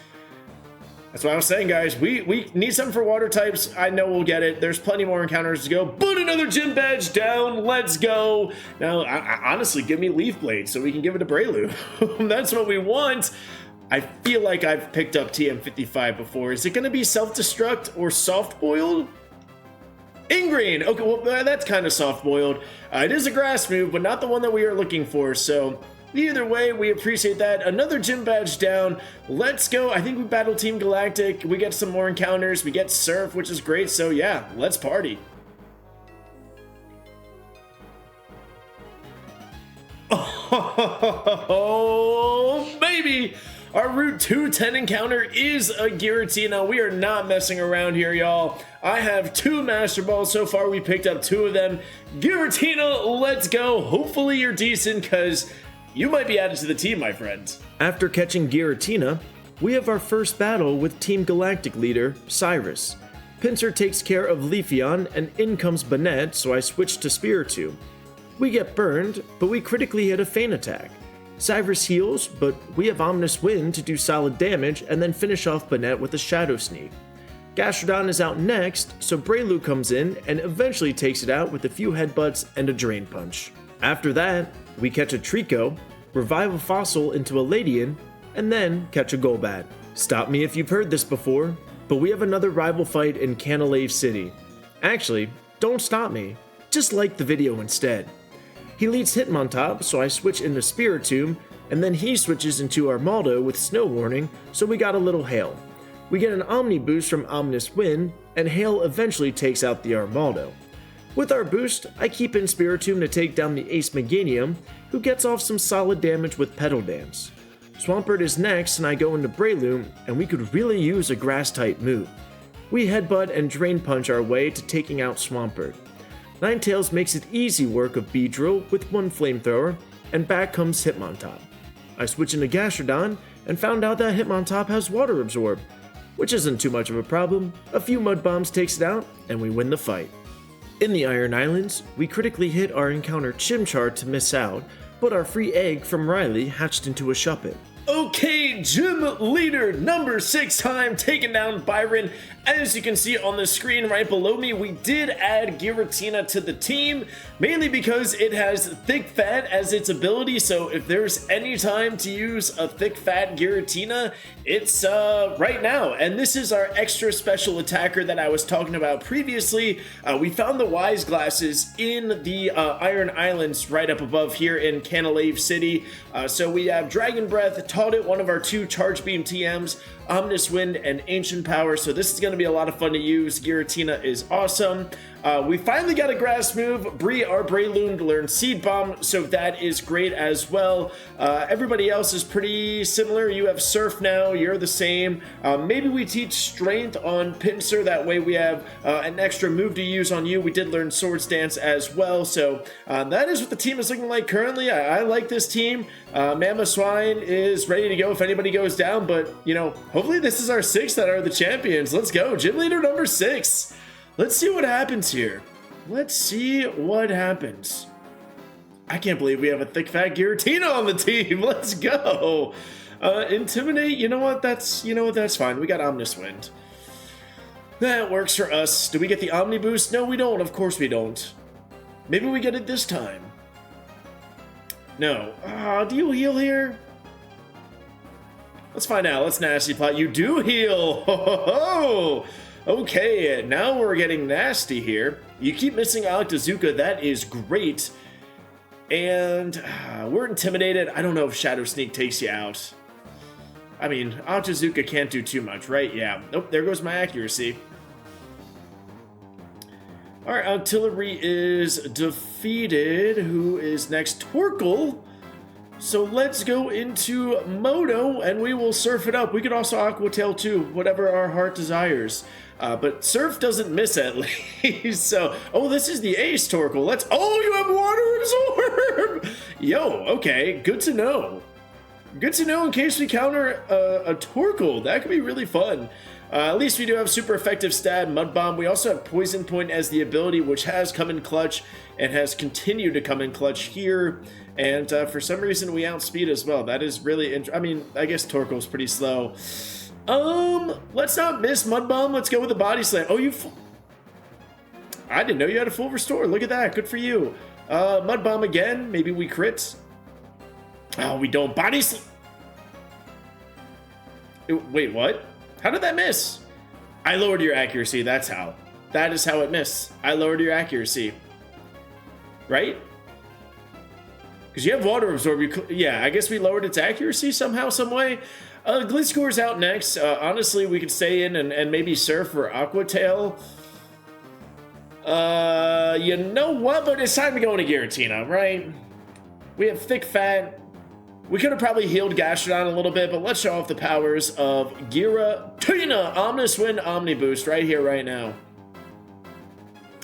That's what I was saying, guys. We need something for water types. I know we'll get it. There's plenty more encounters to go. But another gym badge down. Let's go. Now, honestly, give me Leaf Blade so we can give it to Breloom. That's what we want. I feel like I've picked up TM55 before. Is it going to be Self-Destruct or Soft-Boiled? Ingrain. Okay, well, that's kind of soft-boiled. It is a grass move, but not the one that we are looking for, so either way, we appreciate that. Another gym badge down. Let's go. I think we battle Team Galactic. We get some more encounters. We get Surf, which is great, so yeah, let's party. Oh, baby! Our Route 210 encounter is a Giratina. We are not messing around here, y'all. I have 2 Master Balls so far. We picked up 2 of them. Giratina, let's go. Hopefully you're decent, because you might be added to the team, my friends. After catching Giratina, we have our first battle with Team Galactic leader, Cyrus. Pinsir takes care of Leafeon, and in comes Banette, so I switch to Spiritomb. We get burned, but we critically hit a Feint attack. Cyrus heals, but we have Ominous Wind to do solid damage and then finish off Banette with a Shadow Sneak. Gastrodon is out next, so Breloom comes in and eventually takes it out with a few headbutts and a Drain Punch. After that, we catch a Trico, revive a Fossil into a Ladian, and then catch a Golbat. Stop me if you've heard this before, but we have another rival fight in Canalave City. Actually, don't stop me, just like the video instead. He leads Hitmontop, so I switch into Spiritomb, and then he switches into Armaldo with Snow Warning, so we got a little Hail. We get an Omni boost from Ominous Wind, and Hail eventually takes out the Armaldo. With our boost, I keep in Spiritomb to take down the Ace Meganium, who gets off some solid damage with Petal Dance. Swampert is next, and I go into Breloom, and we could really use a grass-type move. We headbutt and drain punch our way to taking out Swampert. Ninetales makes it easy work of Beedrill with one flamethrower, and back comes Hitmontop. I switch into Gastrodon, and found out that Hitmontop has Water Absorb, which isn't too much of a problem. A few Mud Bombs takes it out, and we win the fight. In the Iron Islands, we critically hit our encounter Chimchar to miss out, but our free egg from Riley hatched into a Shuppet. Okay, gym leader number 6 time taking down Byron. As you can see on the screen right below me, we did add Giratina to the team, mainly because it has Thick Fat as its ability, so if there's any time to use a Thick Fat Giratina, it's right now. And this is our extra special attacker that I was talking about previously. We found the Wise Glasses in the Iron Islands right up above here in Canalave City. So we have Dragon Breath, Taught It, one of our 2 Charge Beam TMs, Omnis Wind, and Ancient Power, so this is going to be a lot of fun to use. Giratina is awesome. We finally got a grass move. Our Breloom learned Seed Bomb, so that is great as well. Everybody else is pretty similar. You have Surf now, you're the same. Maybe we teach Strength on Pinsir, that way we have an extra move to use on you. We did learn Swords Dance as well, so that is what the team is looking like currently. I like this team. Mamoswine is ready to go if anybody goes down, but, you know, hopefully this is our 6 that are the champions. Let's go. Gym leader number 6. Let's see what happens here. Let's see what happens. I can't believe we have a Thick Fat Giratina on the team. Let's go. Intimidate, you know what? That's fine. We got Omnis Wind. That works for us. Do we get the Omni Boost? No, we don't. Of course we don't. Maybe we get it this time. No. Do you heal here? Let's find out. Let's Nasty Plot. You do heal. Ho, ho, ho. Okay, now we're getting nasty here. You keep missing Octazooka. That is great. And we're intimidated. I don't know if Shadow Sneak takes you out. I mean, Octazooka can't do too much, right? Yeah. Nope, there goes my accuracy. Alright, Artillery is defeated. Who is next? Torkoal. So let's go into Moto, and we will surf it up. We could also Aqua Tail too, whatever our heart desires. But Surf doesn't miss at least. So, oh, this is the Ace Torkoal. Oh, you have Water Absorb! Yo, okay, good to know. Good to know in case we counter a Torkoal. That could be really fun. At least we do have super effective stab, Mud Bomb. We also have Poison Point as the ability, which has come in clutch and has continued to come in clutch here. And for some reason, we outspeed as well. That is really interesting. I mean, I guess Torkoal's pretty slow. Let's not miss Mud Bomb. Let's go with the Body Slam. Oh, I didn't know you had a full restore. Look at that. Good for you. Mud Bomb again. Maybe we crit. Oh, we don't. Body Slam. Wait, what? How did that miss? I lowered your accuracy. That's how. That is how it missed. I lowered your accuracy. Right? Because you have Water Absorb. Yeah, I guess we lowered its accuracy somehow, some way. Gliscor's out next. Honestly, we could stay in and maybe Surf or Aqua Tail. You know what? But it's time to go into Giratina, right? We have Thick Fat. We could have probably healed Gastrodon a little bit, but let's show off the powers of Giratina. Omnis Wind, Omni Boost right here, right now.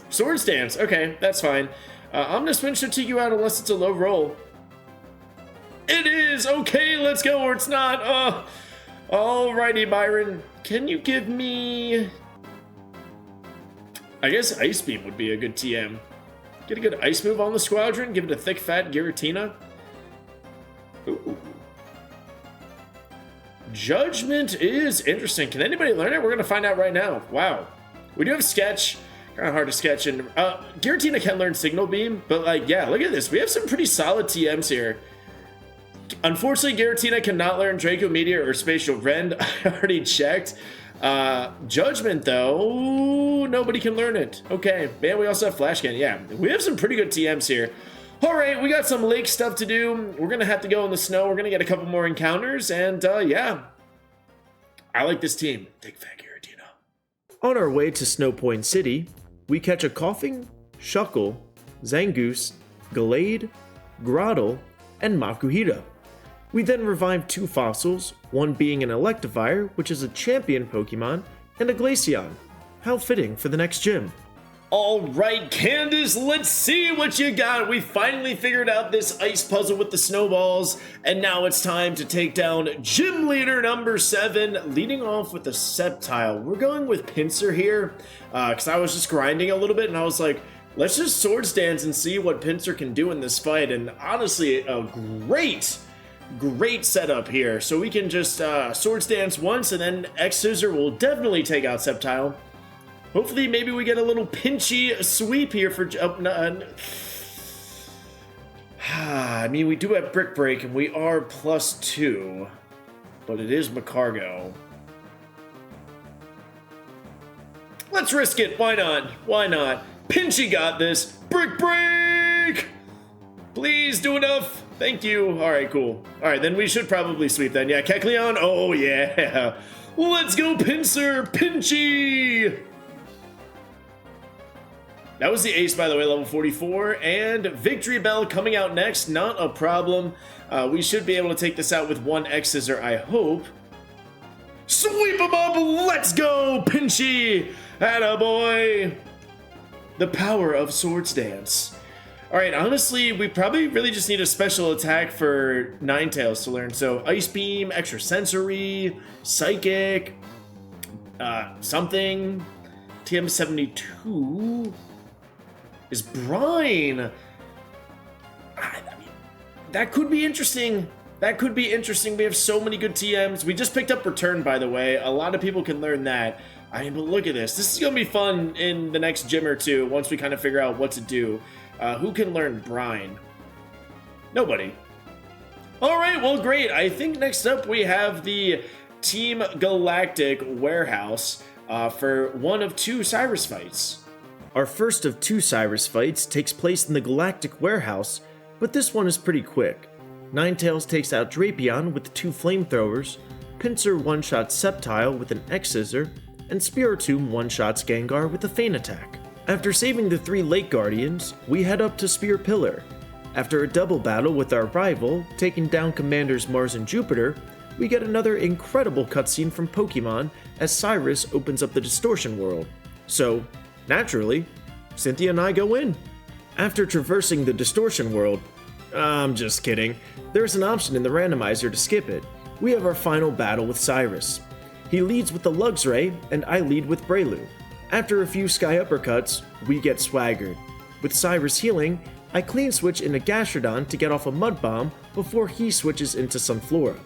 Swords Dance. Okay, that's fine. Omnis Wind should take you out unless it's a low roll. It is! Okay, let's go, or it's not. Alrighty, Byron. Can you give me... I guess Ice Beam would be a good TM. Get a good Ice move on the Squadron. Give it a Thick Fat Giratina. Ooh. Judgment is interesting. Can anybody learn it? We're going to find out right now. Wow. We do have Sketch. Kind of hard to sketch. And Giratina can learn Signal Beam. But, like, yeah, look at this. We have some pretty solid TMs here. Unfortunately, Giratina cannot learn Draco Meteor or Spatial Rend. I already checked. Judgment, though, nobody can learn it. Okay. Man, we also have Flash Cannon. Yeah, we have some pretty good TMs here. All right, we got some lake stuff to do. We're going to have to go in the snow. We're going to get a couple more encounters. And, yeah, I like this team. Thick Fat Giratina. On our way to Snow Point City, we catch a Coughing, Shuckle, Zangoose, Gallade, Grottle, and Makuhita. We then revived 2 fossils, one being an Electivire, which is a champion Pokemon, and a Glaceon. How fitting for the next gym. Alright, Candice, let's see what you got. We finally figured out this ice puzzle with the snowballs, and now it's time to take down gym leader number 7, leading off with a Sceptile. We're going with Pinsir here, because I was just grinding a little bit, and I was like, let's just Swords Dance and see what Pinsir can do in this fight, and honestly, a great setup here. So we can just Swords Dance once, and then X-Scissor will definitely take out Sceptile. Hopefully, maybe we get a little pinchy sweep here for... I mean, we do have Brick Break, and we are +2. But it is Macargo. Let's risk it. Why not? Why not? Pinchy got this. Brick Break! Please do enough. Thank you. All right, cool. All right, then we should probably sweep then. Yeah, Kecleon. Oh, yeah. Let's go, Pinsir. Pinchy! That was the ace, by the way, level 44, and Victory Bell coming out next, not a problem. We should be able to take this out with 1 X-Scissor, I hope. Sweep him up, let's go, Pinchy! Attaboy! The power of Swords Dance. Alright, honestly, we probably really just need a special attack for Ninetales to learn. So, Ice Beam, Extrasensory, Psychic, something, TM72... is Brine. I mean, that could be interesting. That could be interesting. We have so many good TMs. We just picked up Return, by the way. A lot of people can learn that. I mean, but look at this. This is going to be fun in the next gym or two once we kind of figure out what to do. Who can learn Brine? Nobody. All right, well, great. I think next up we have the Team Galactic Warehouse for one of 2 Cyrus fights. Our first of 2 Cyrus fights takes place in the Galactic Warehouse, but this one is pretty quick. Ninetales takes out Drapion with 2 flamethrowers, Pinsir one-shots Sceptile with an X-Scissor, and Spiritomb one-shots Gengar with a Feint Attack. After saving the 3 Lake Guardians, we head up to Spear Pillar. After a double battle with our rival, taking down Commanders Mars and Jupiter, we get another incredible cutscene from Pokemon as Cyrus opens up the Distortion world. So, naturally, Cynthia and I go in. After traversing the Distortion world, I'm just kidding, there's an option in the randomizer to skip it. We have our final battle with Cyrus. He leads with the Luxray, and I lead with Breloom. After a few Sky Uppercuts, we get swaggered. With Cyrus healing, I clean switch into Gastrodon to get off a Mud Bomb before he switches into Sunflora.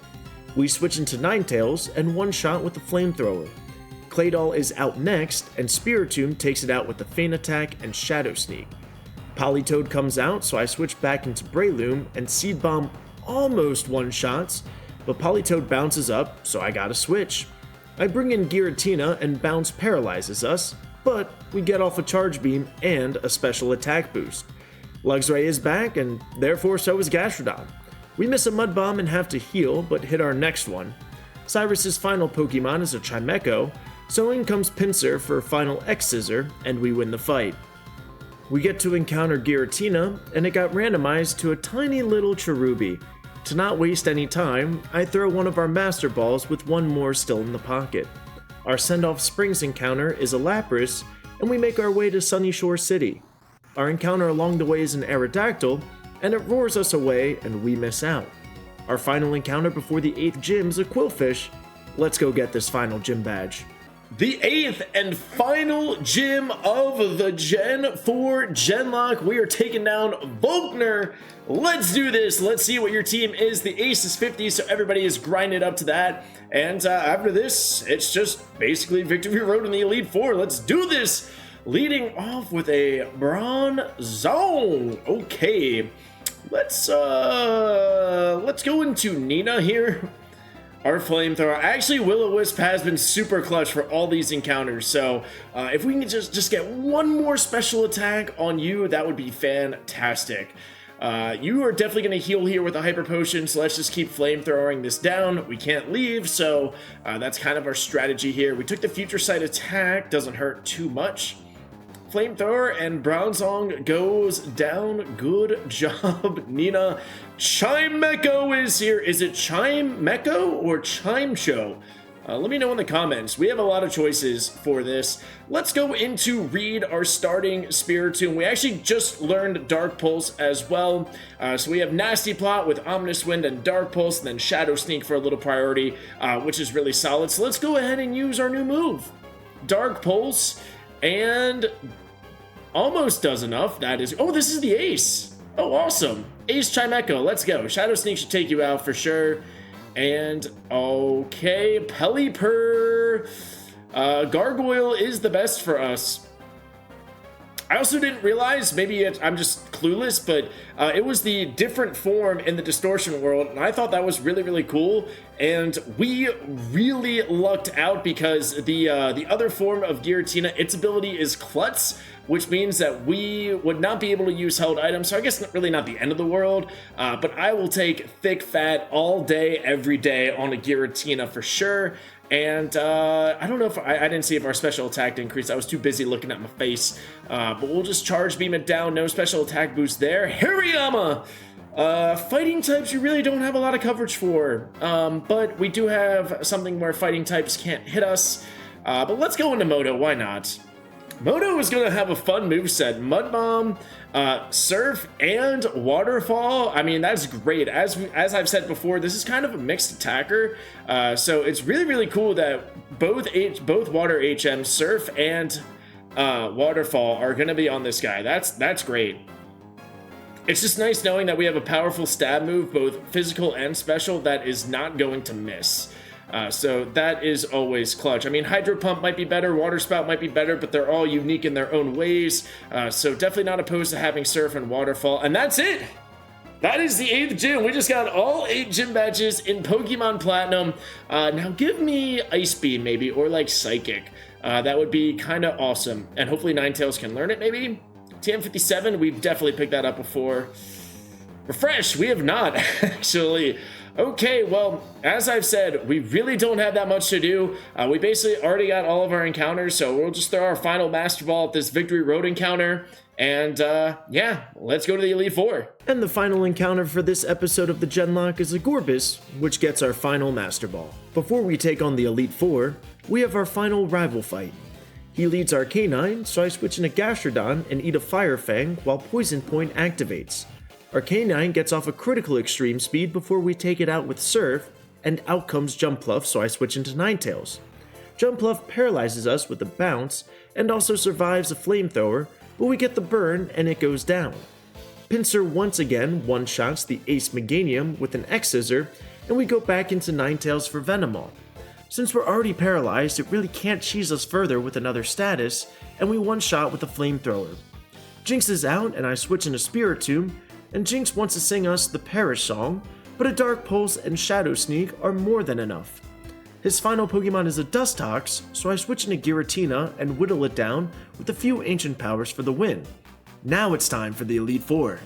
We switch into Ninetales and one-shot with the Flamethrower. Claydol is out next, and Spiritomb takes it out with the Feint Attack and Shadow Sneak. Politoed comes out, so I switch back into Breloom, and Seed Bomb almost one-shots, but Politoed bounces up, so I gotta switch. I bring in Giratina, and Bounce paralyzes us, but we get off a Charge Beam and a special attack boost. Luxray is back, and therefore so is Gastrodon. We miss a Mud Bomb and have to heal, but hit our next one. Cyrus's final Pokemon is a Chimecho, so in comes Pinsir for a final X-Scissor, and we win the fight. We get to encounter Giratina, and it got randomized to a tiny little Cherubi. To not waste any time, I throw one of our Master Balls with one more still in the pocket. Our Send-Off Springs encounter is a Lapras, and we make our way to Sunny Shore City. Our encounter along the way is an Aerodactyl, and it roars us away, and we miss out. Our final encounter before the 8th gym is a Quillfish. Let's go get this final gym badge. The 8th and final gym of the Gen 4 Genlocke. We are taking down Volkner. Let's do this. Let's see what your team is. The ace is 50, so everybody is grinded up to that. And after this, it's just basically Victory Road in the Elite Four. Let's do this. Leading off with a Bronzong. Okay, let's go into Nina here. Our Flamethrower. Actually, Will-O-Wisp has been super clutch for all these encounters, so if we can just get one more special attack on you, that would be fantastic. You are definitely going to heal here with a Hyper Potion, so let's just keep Flamethrowing this down. We can't leave, so that's kind of our strategy here. We took the Future Sight attack, doesn't hurt too much. Flamethrower, and Bronzong goes down. Good job, Nina. Chimecho is here. Is it Chimecho or Chimecho? Let me know in the comments. We have a lot of choices for this. Let's go into read our starting Spiritomb. We actually just learned Dark Pulse as well. So we have Nasty Plot with Ominous Wind and Dark Pulse, and then Shadow Sneak for a little priority, which is really solid. So let's go ahead and use our new move. Dark Pulse, and almost does enough. That is, oh, this is the ace. Oh, awesome. Ace Chimecho, let's go. Shadow Sneak should take you out for sure. And okay, Pelipper, Gargoyle is the best for us. I also didn't realize, maybe I'm just clueless, but it was the different form in the Distortion world, and I thought that was really, really cool. And we really lucked out because the other form of Giratina, its ability is Klutz, which means that we would not be able to use held items. So I guess really not the end of the world, but I will take thick fat all day, every day on a Giratina for sure. And I don't know if I didn't see if our special attack increased. I was too busy looking at my face, but we'll just charge beam it down. No special attack boost there. Hariyama! Fighting types you really don't have a lot of coverage for, but we do have something where fighting types can't hit us. But let's go into Moto, why not? Moto is going to have a fun moveset. Mud Bomb, Surf, and Waterfall. I mean, that's great. As I've said before, this is kind of a mixed attacker. So it's really, really cool that both Water HM, Surf, and Waterfall are going to be on this guy. That's great. It's just nice knowing that we have a powerful stab move, both physical and special, that is not going to miss. So that is always clutch. I mean, Hydro Pump might be better, Water Spout might be better, but they're all unique in their own ways. So definitely not opposed to having Surf and Waterfall. And that's it! That is the 8th gym. We just got all 8 gym badges in Pokemon Platinum. Now give me Ice Beam maybe, or like Psychic. That would be kind of awesome. And hopefully Ninetales can learn it maybe? TM57, we've definitely picked that up before. Refresh, we have not actually. Okay, well, as I've said, we really don't have that much to do. We basically already got all of our encounters, so we'll just throw our final Master Ball at this Victory Road encounter. And yeah, let's go to the Elite Four. And the final encounter for this episode of the Genlocke is a Gorbis, which gets our final Master Ball. Before we take on the Elite Four, we have our final rival fight. He leads our K9, so I switch into Gastrodon and eat a Fire Fang while Poison Point activates. Our K9 gets off a critical extreme speed before we take it out with Surf, and out comes Jumpluff, so I switch into Ninetales. Jumpluff paralyzes us with a bounce, and also survives a Flamethrower, but we get the burn and it goes down. Pinsir once again one-shots the Ace Meganium with an X-Scissor, and we go back into Ninetales for Venomoth. Since we're already paralyzed, it really can't cheese us further with another status, and we one-shot with a Flamethrower. Jinx is out, and I switch into Spiritomb, and Jinx wants to sing us the Perish song, but a Dark Pulse and Shadow Sneak are more than enough. His final Pokemon is a Dustox, so I switch into Giratina and whittle it down with a few Ancient Powers for the win. Now it's time for the Elite Four.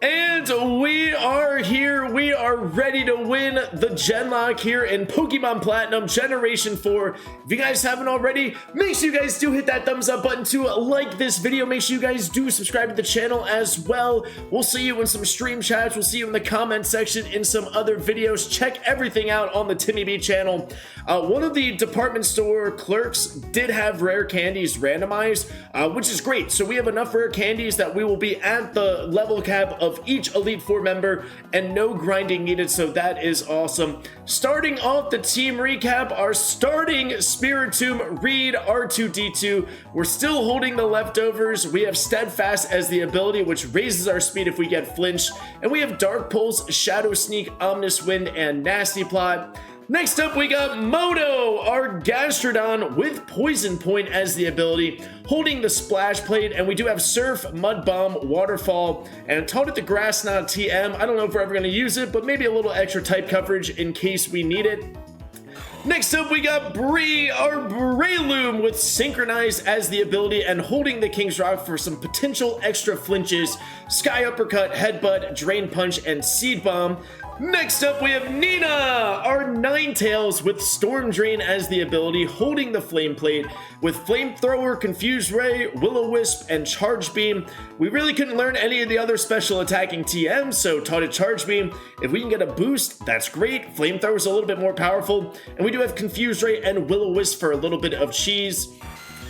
And we are here, we are ready to win the Genlocke here in Pokemon Platinum Generation 4. If you guys haven't already, make sure you guys do hit that thumbs up button to like this video. Make sure you guys do subscribe to the channel as well. We'll see you in some stream chats, we'll see you in the comment section in some other videos. Check everything out on the TimmyB channel. One of the department store clerks did have rare candies randomized, which is great. So we have enough rare candies that we will be at the level cap of each Elite Four member and no grinding needed, so that is awesome. Starting off the team recap, our starting Spiritomb, Reed, R2-D2. We're still holding the leftovers. We have Steadfast as the ability, which raises our speed if we get flinched, and we have Dark Pulse, Shadow Sneak, Ominous Wind, and Nasty Plot. Next up, we got Moto, our Gastrodon with Poison Point as the ability, holding the Splash Plate, and we do have Surf, Mud Bomb, Waterfall, and taught it to Grass Knot TM. I don't know if we're ever going to use it, but maybe a little extra type coverage in case we need it. Next up, we got Bree, our Breloom with Synchronize as the ability and holding the King's Rock for some potential extra flinches, Sky Uppercut, Headbutt, Drain Punch, and Seed Bomb. Next up, we have Nina, our Ninetales with Storm Drain as the ability, holding the Flame Plate with Flamethrower, Confuse Ray, Will-O-Wisp, and Charge Beam. We really couldn't learn any of the other special attacking TMs, so taught it Charge Beam. If we can get a boost, that's great. Flamethrower is a little bit more powerful, and we do have Confuse Ray and Will-O-Wisp for a little bit of cheese.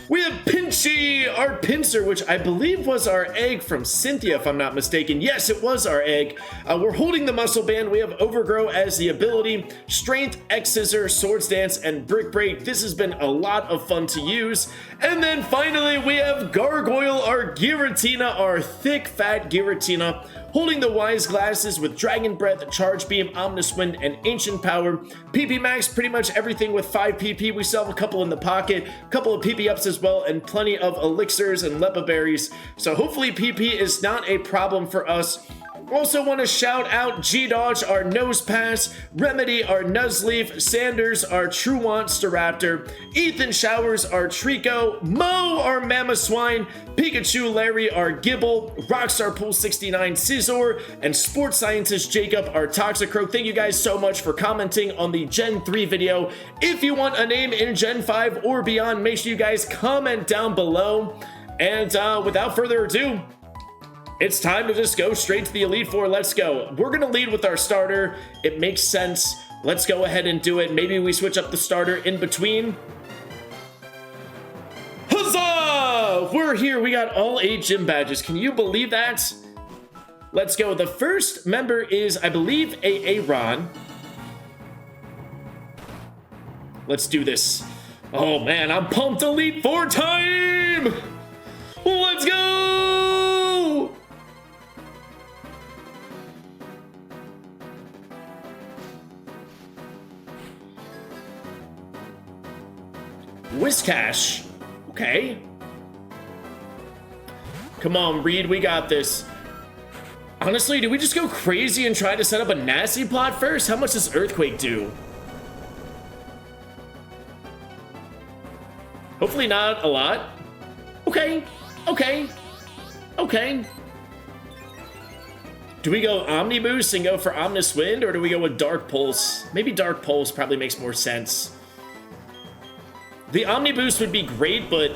We have Pinchy, our pincer, which I believe was our egg from Cynthia, if I'm not mistaken. Yes, it was our egg. We're holding the muscle band. We have Overgrow as the ability, Strength, X-Scissor, Swords Dance, and Brick Break. This has been a lot of fun to use. And then finally, we have Gargoyle, our Giratina, our thick, fat Giratina, holding the Wise Glasses with Dragon Breath, Charge Beam, Omnis Wind, and Ancient Power. PP Max, pretty much everything with 5 PP. We still have a couple in the pocket, a couple of PP ups as well, and plenty of elixirs and Lepa Berries. So hopefully PP is not a problem for us. Also want to shout out G-Dodge, our Nose Pass, Remedy, our Nuzleaf, Sanders, our Truant Staraptor, Ethan Showers, our Trico, Mo, our Mamoswine, Pikachu Larry, our Gibble, Rockstar Pool 69, Scizor, and Sports Scientist Jacob, our Toxicroak. Thank you guys so much for commenting on the Gen 3 video. If you want a name in Gen 5 or beyond, make sure you guys comment down below. And without further ado, it's time to just go straight to the Elite Four. Let's go. We're going to lead with our starter. It makes sense. Let's go ahead and do it. Maybe we switch up the starter in between. Huzzah! We're here. We got all 8 gym badges. Can you believe that? Let's go. The first member is, I believe, Aaron. Let's do this. Oh, man. I'm pumped. Elite Four time! Let's go! Whiscash. Okay. Come on, Reed, we got this. Honestly, do we just go crazy and try to set up a nasty plot first? How much does Earthquake do? Hopefully not a lot. Okay. Okay. Okay. Do we go Omni Boost and go for Omnis Wind, or do we go with Dark Pulse? Maybe Dark Pulse probably makes more sense. The Omni Boost would be great, but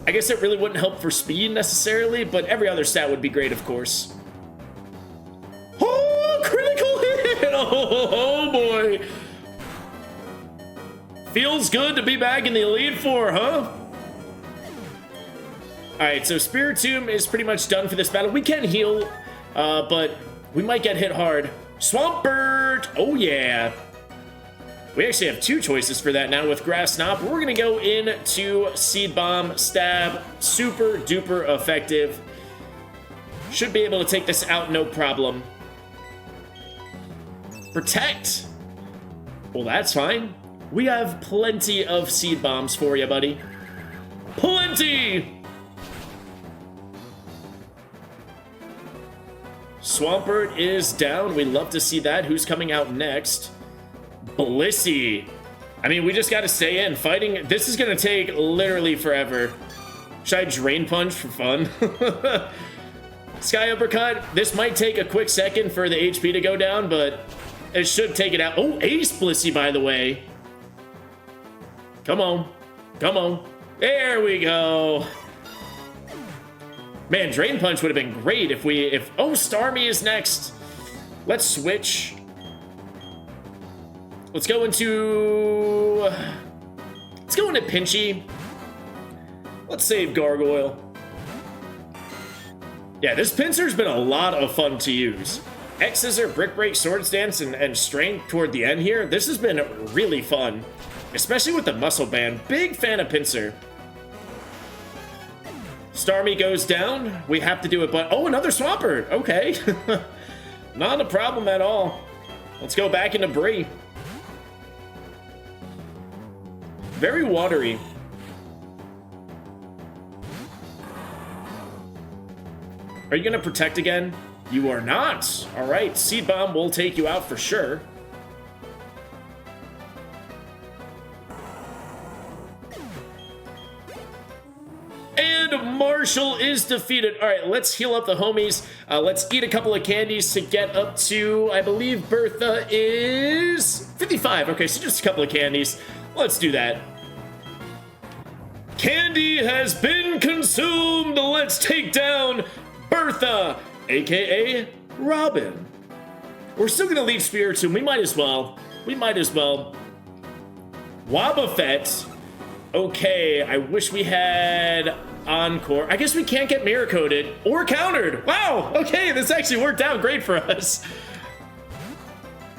I guess it really wouldn't help for speed necessarily, but every other stat would be great, of course. Oh, critical hit! Oh boy. Feels good to be back in the Elite Four, huh? Alright, so Spiritomb is pretty much done for this battle. We can heal, but we might get hit hard. Swampert! Oh yeah. We actually have 2 choices for that now with Grass Knot. We're going to go into Seed Bomb, Stab, super duper effective. Should be able to take this out no problem. Protect. Well, that's fine. We have plenty of Seed Bombs for you, buddy. Plenty! Swampert is down. We love to see that. Who's coming out next? Blissey. I mean, we just got to stay in. Fighting, this is going to take literally forever. Should I Drain Punch for fun? Sky Uppercut. This might take a quick second for the HP to go down, but it should take it out. Oh, Ace Blissey, by the way. Come on. Come on. There we go. Man, Drain Punch would have been great if oh, Starmie is next. Let's switch. Let's go into Pinchy. Let's save Gargoyle. Yeah, this Pincer's been a lot of fun to use. X-Scissor, Brick Break, Swords Dance, and Strength toward the end here. This has been really fun, especially with the Muscle Band. Big fan of Pincer. Starmie goes down. We have to do it, but oh, another Swampert. Okay. Not a problem at all. Let's go back into Bree. Very watery. Are you gonna protect again? You are not. All right, Seed Bomb will take you out for sure. And and Marshall is defeated. All right, let's heal up the homies. Let's eat a couple of candies to get up to, I believe Bertha is 55. Okay, so just a couple of candies. Let's do that. Candy has been consumed. Let's take down Bertha, aka Robin. We're still gonna leave Spiritomb. We might as well. We might as well. Wobbuffet. Okay, I wish we had Encore. I guess we can't get mirror coded or countered. Wow, okay, this actually worked out great for us.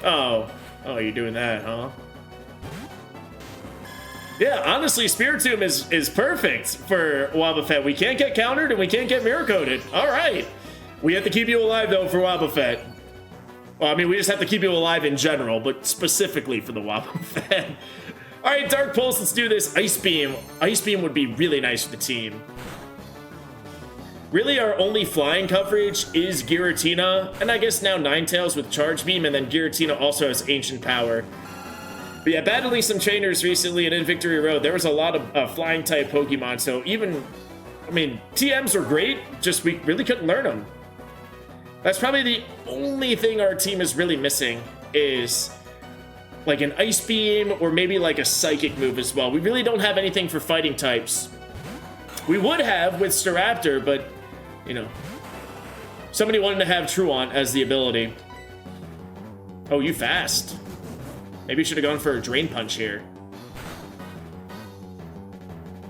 Oh, you're doing that, huh? Yeah, honestly, Spiritomb is perfect for Wobbuffet. We can't get countered and we can't get mirror coded. All right. We have to keep you alive, though, for Wobbuffet. Well, I mean, we just have to keep you alive in general, but specifically for the Wobbuffet. All right, Dark Pulse, let's do this. Ice Beam. Ice Beam would be really nice for the team. Really, our only flying coverage is Giratina, and I guess now Ninetales with Charge Beam, and then Giratina also has Ancient Power. But yeah, battling some trainers recently and in Victory Road, there was a lot of flying-type Pokemon, so even, I mean, TMs were great, just we really couldn't learn them. That's probably the only thing our team is really missing is like an Ice Beam or maybe like a Psychic move as well. We really don't have anything for fighting types. We would have with Staraptor, but, you know, somebody wanted to have Truant as the ability. Oh, you fast. Maybe you should have gone for a Drain Punch here.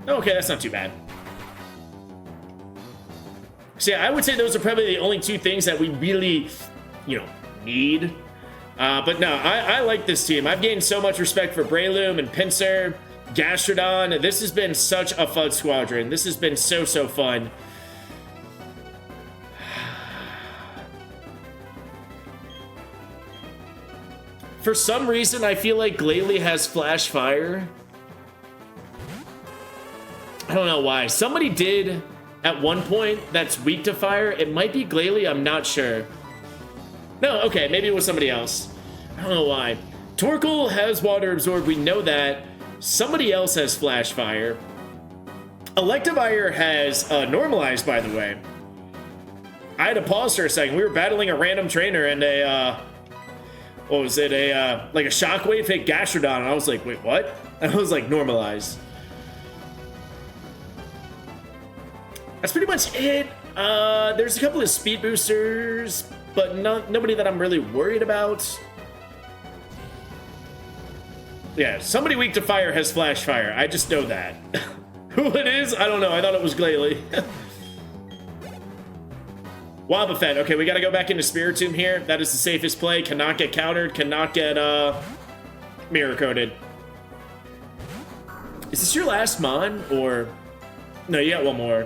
Okay, that's not too bad. So yeah, I would say those are probably the only two things that we really, you know, need. But no, I like this team. I've gained so much respect for Breloom and Pinsir, Gastrodon. This has been such a fun squadron. This has been so fun. For some reason, I feel like Glalie has Flash Fire. I don't know why. Somebody did at one point that's weak to fire. It might be Glalie, I'm not sure. No, okay, maybe it was somebody else. I don't know why. Torkoal has Water Absorb, we know that. Somebody else has Flash Fire. Electivire has Normalized, by the way. I had to pause for a second. We were battling a random trainer and a, what was it? Like a Shockwave hit Gastrodon. And I was like, wait, what? And I was like, Normalized. That's pretty much it. There's a couple of speed boosters, but nobody that I'm really worried about. Yeah, somebody weak to fire has Flash Fire. I just know that. Who it is? I don't know. I thought it was Glalie. Wobbuffet. Okay, we got to go back into Spiritomb here. That is the safest play. Cannot get countered. Cannot get mirror coded. Is this your last Mon? Or... No, you got one more.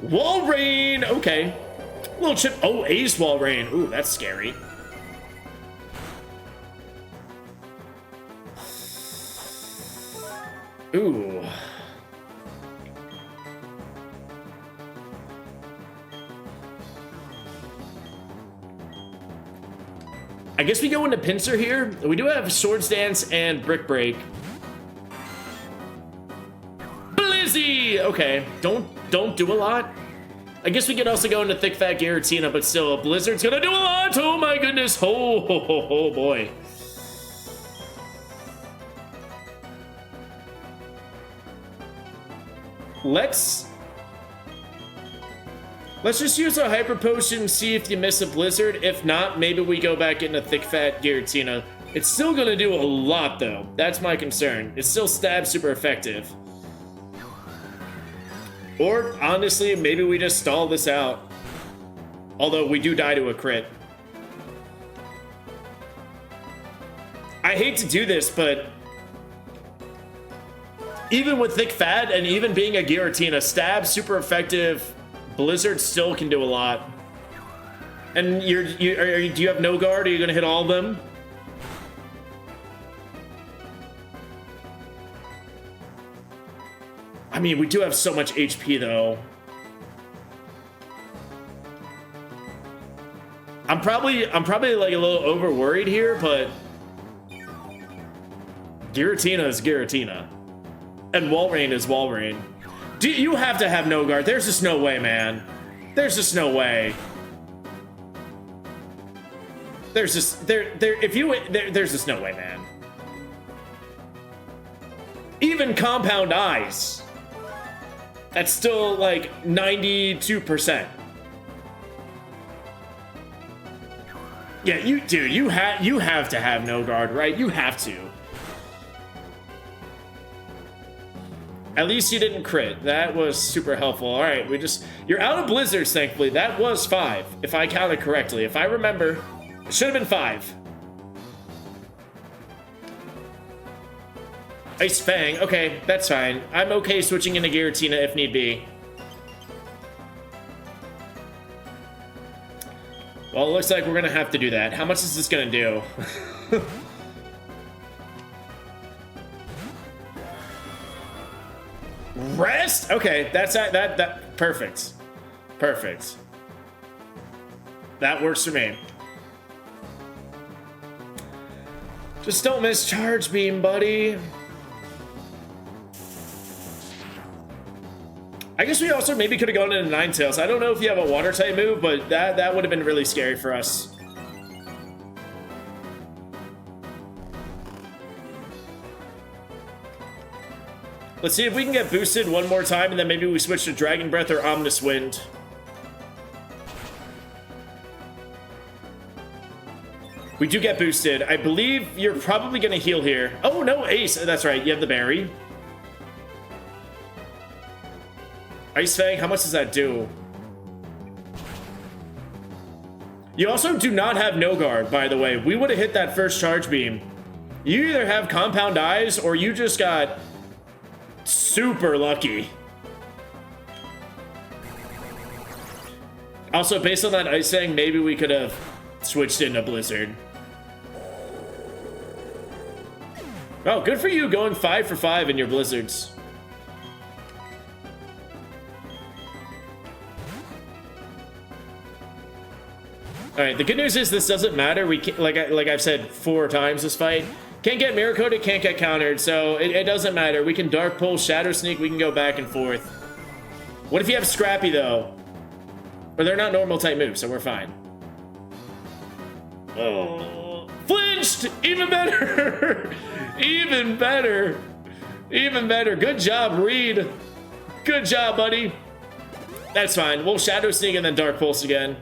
Walrein! Okay. Little chip. Oh, Ace Walrein. Ooh, that's scary. Ooh. I guess we go into Pinsir here. We do have Swords Dance and Brick Break. Blizzy! Okay, don't do a lot. I guess we could also go into Thick Fat Giratina, but still, Blizzard's gonna do a lot! Oh my goodness! Oh boy. Let's just use a Hyper Potion, see if you miss a Blizzard. If not, maybe we go back into Thick Fat Giratina. It's still gonna do a lot, though. That's my concern. It's still stab super effective. Or, honestly, maybe we just stall this out. Although, we do die to a crit. I hate to do this, but... even with Thick Fat and even being a Giratina, stab super effective, Blizzard still can do a lot. And do you have no guard? Are you gonna hit all of them? I mean, we do have so much HP though. I'm probably like a little over worried here, but Giratina is Giratina. And Walrein is Walrein. You have to have no guard. There's just no way, man. There's just no way. There's just there's just no way, man. Even compound eyes. That's still like 92%. Yeah, you have to have no guard, right? You have to. At least you didn't crit. That was super helpful. All right, you're out of blizzards, thankfully. That was 5, if I counted correctly. If I remember, it should have been 5. Ice Fang, okay, that's fine. I'm okay switching into Giratina if need be. Well, it looks like we're gonna have to do that. How much is this gonna do? Rest? Okay, that's that perfect. Perfect. That works for me. Just don't miss Charge Beam, buddy. I guess we also maybe could have gone into Ninetales. I don't know if you have a water type move, but that would have been really scary for us. Let's see if we can get boosted one more time, and then maybe we switch to Dragon Breath or Omnis Wind. We do get boosted. I believe you're probably going to heal here. Oh, no, Ace. That's right. You have the berry. Ice Fang, how much does that do? You also do not have no guard, by the way. We would have hit that first charge beam. You either have compound eyes or you just got super lucky. Also, based on that Ice Fang, maybe we could have switched into Blizzard. Oh, good for you going 5 for 5 in your Blizzards. All right, the good news is this doesn't matter. We can't, like I've said 4 times this fight, can't get Mirror Coated, can't get countered, so it doesn't matter. We can Dark Pulse, Shadow Sneak, we can go back and forth. What if you have Scrappy though? But they're not normal type moves, so we're fine. Oh, flinched! Even better! Even better! Even better. Good job, Reed. Good job, buddy. That's fine. We'll Shadow Sneak and then Dark Pulse again.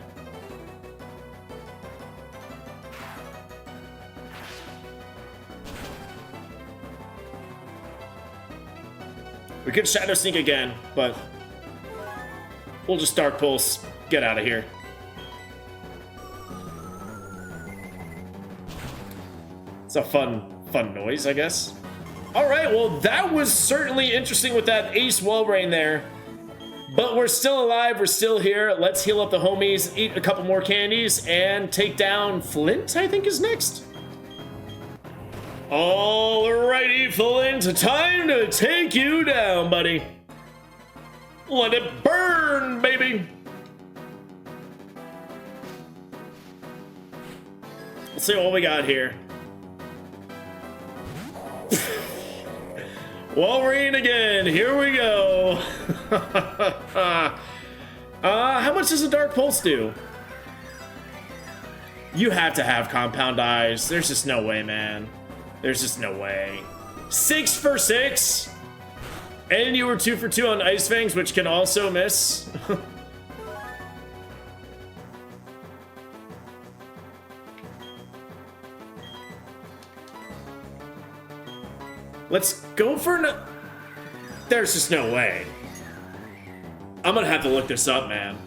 We could Shadow Sneak again, but we'll just Dark Pulse. Get out of here. It's a fun noise, I guess. All right, well, that was certainly interesting with that Ace Walrein there. But we're still alive, we're still here. Let's heal up the homies, eat a couple more candies, and take down Flint, I think is next. Alrighty, Flint, time to take you down, buddy. Let it burn, baby. Let's see what we got here. Walrein again, here we go. How much does a Dark Pulse do? You have to have Compound Eyes. There's just no way, man. There's just no way. 6 for 6? And you were 2 for 2 on Ice Fangs, which can also miss. Let's go for There's just no way. I'm gonna have to look this up, man.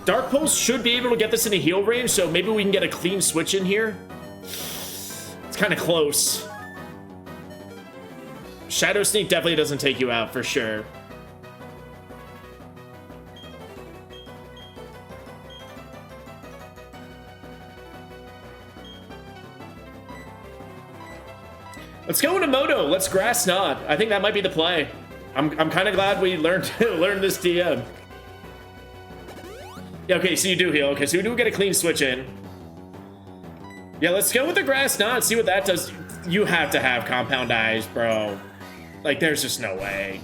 Dark Pulse should be able to get this into heal range, so maybe we can get a clean switch in here. It's kind of close. Shadow Sneak definitely doesn't take you out, for sure. Let's go into Moto. Let's Grass Knot. I think that might be the play. I'm kind of glad we learned this TM. Yeah, okay, so you do heal. Okay, so we do get a clean switch in. Yeah, let's go with the Grass Knot, see what that does. You have to have compound eyes, bro. Like, there's just no way.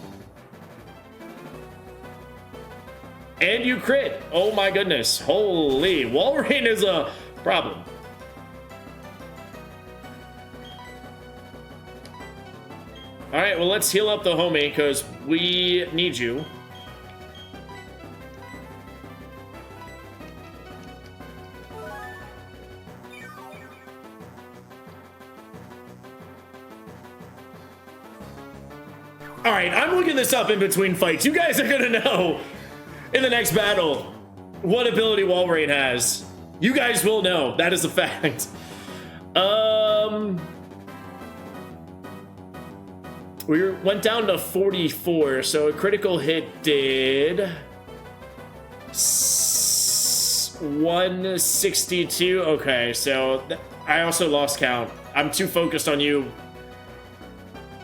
And you crit. Oh my goodness. Holy. Walrein is a problem. Alright, well, let's heal up the homie, because we need you. Alright, I'm looking this up in between fights. You guys are gonna know in the next battle what ability Walrein has. You guys will know. That is a fact. We went down to 44, so a critical hit did 162. Okay, so I also lost count. I'm too focused on you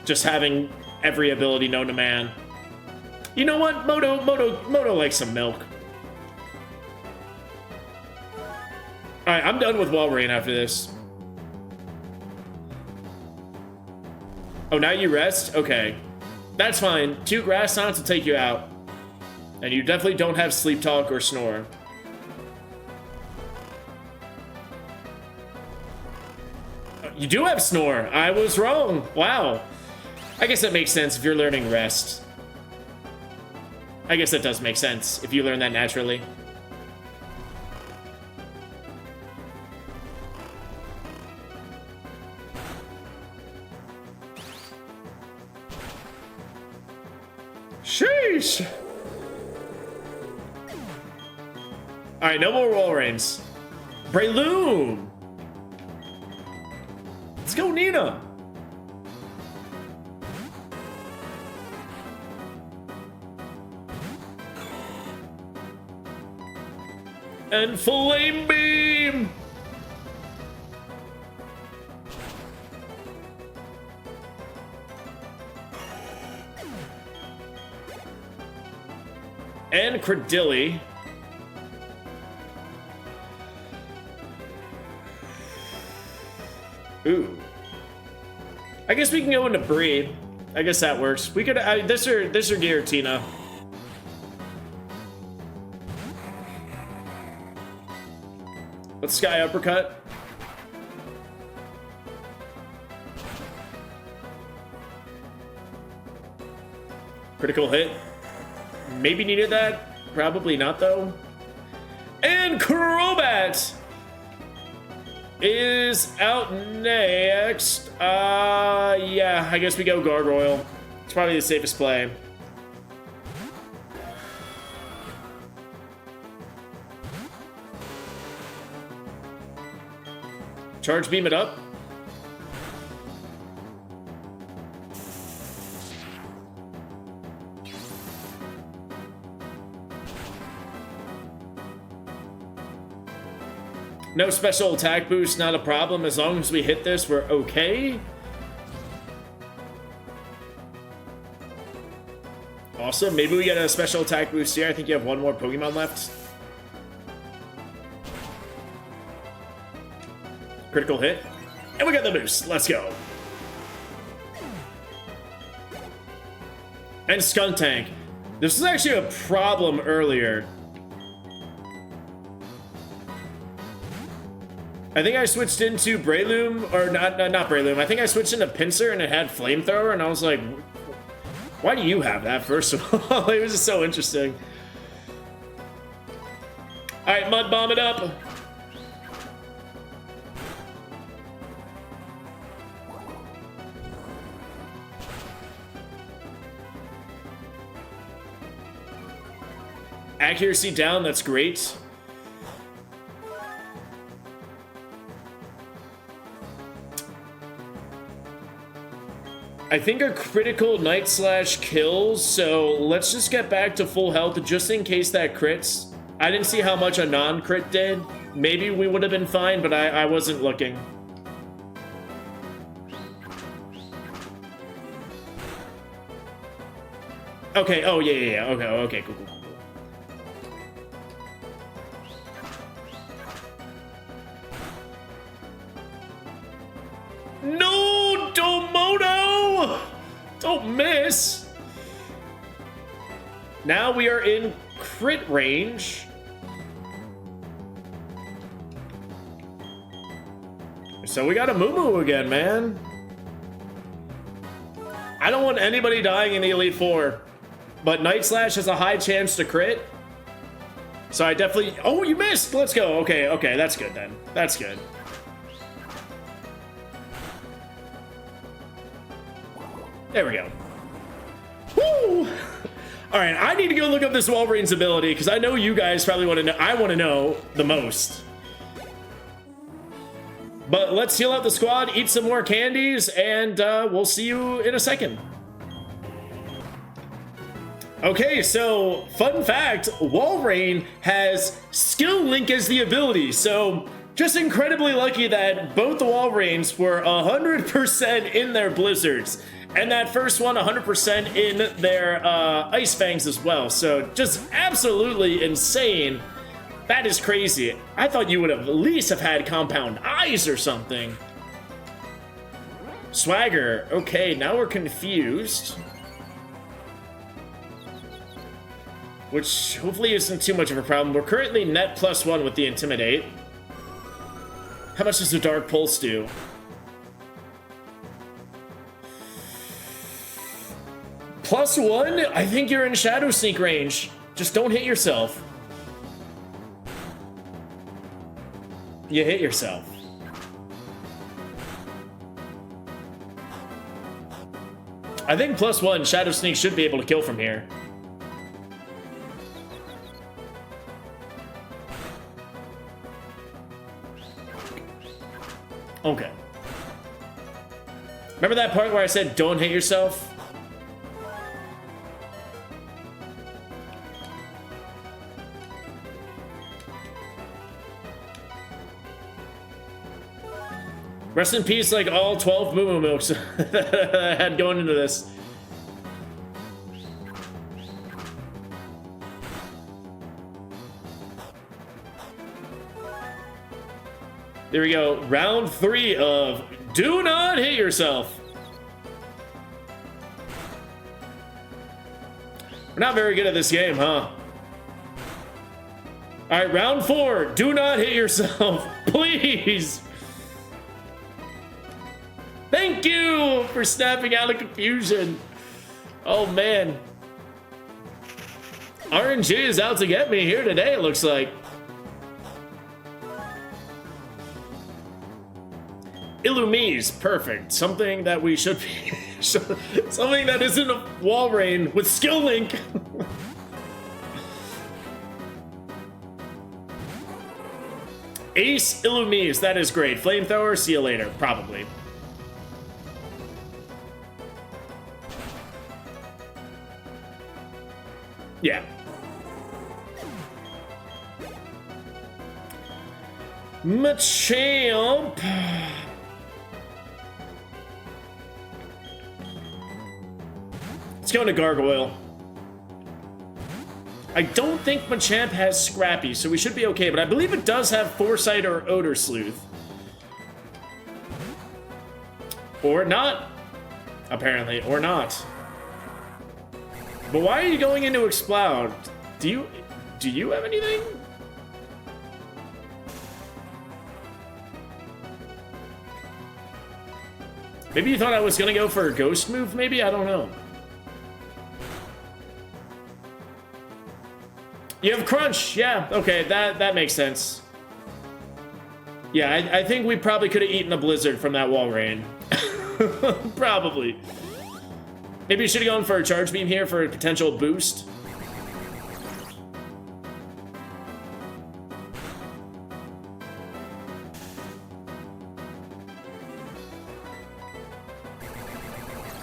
just having every ability known to man. You know what? Moto likes some milk. Alright, I'm done with Walrein after this. Oh, now you rest? Okay. That's fine. 2 grass knots will take you out. And you definitely don't have sleep talk or snore. You do have snore. I was wrong. Wow. I guess that makes sense if you're learning rest. I guess that does make sense if you learn that naturally. Sheesh! Alright, no more Walreins. Breloom! Let's go, Nina! And Flame Beam! And Credilli. Ooh. I guess we can go into Bree. I guess that works. We could this or Giratina. Let's Sky Uppercut. Critical hit. Maybe needed that. Probably not, though. And Crobat is out next. Yeah, I guess we go Gargoyle. It's probably the safest play. Charge Beam it up. No special attack boost, not a problem. As long as we hit this, we're okay. Awesome. Maybe we get a special attack boost here. I think you have one more Pokemon left. Critical hit. And we got the boost. Let's go. And Skuntank. This was actually a problem earlier. I think I switched into Breloom, or not Breloom. I think I switched into Pinsir and it had Flamethrower, and I was like, why do you have that, first of all? It was just so interesting. Alright, Mud Bomb it up. Accuracy down, that's great. I think a critical Night Slash kills, so let's just get back to full health just in case that crits. I didn't see how much a non-crit did. Maybe we would have been fine, but I wasn't looking. Okay, oh yeah. Okay, cool. No, Don't miss. Now we are in crit range. So we got a Moo again, man. I don't want anybody dying in the Elite Four, but Night Slash has a high chance to crit. So I definitely... Oh, you missed! Let's go. Okay, okay, that's good then. That's good. There we go. Woo! All right, I need to go look up this Wolverine's ability because I know you guys probably want to know. I want to know the most. But let's heal out the squad, eat some more candies, and we'll see you in a second. Okay, so fun fact, Wolverine has Skill Link as the ability. So just incredibly lucky that both the Wolverines were 100% in their Blizzards. And that first one 100% in their Ice Fangs as well. So just absolutely insane. That is crazy. I thought you would have at least have had Compound Eyes or something. Swagger. Okay, now we're confused. Which hopefully isn't too much of a problem. We're currently net +1 with the Intimidate. How much does the Dark Pulse do? +1? I think you're in Shadow Sneak range. Just don't hit yourself. You hit yourself. I think +1 Shadow Sneak should be able to kill from here. Okay. Remember that part where I said don't hit yourself? Rest in peace, like all 12 Moo Milks that I had going into this. There we go. Round 3 of Do Not Hit Yourself. We're not very good at this game, huh? All right, round 4. Do not hit yourself, please. Thank you for snapping out of confusion. Oh, man. RNG is out to get me here today, it looks like. Illumise, perfect. Something that we should be... something that isn't a Walrein with Skill Link. Ace Illumise, that is great. Flamethrower, see you later, probably. Yeah. Machamp. Let's go into Gargoyle. I don't think Machamp has Scrappy, so we should be okay, but I believe it does have Foresight or Odor Sleuth. Or not. Apparently, or not. But why are you going into Explode? Do you have anything? Maybe you thought I was gonna go for a Ghost move, maybe? I don't know. You have Crunch, yeah, okay, that makes sense. Yeah, I think we probably could have eaten a Blizzard from that Walrein. Probably. Maybe you should have gone for a Charge Beam here for a potential boost.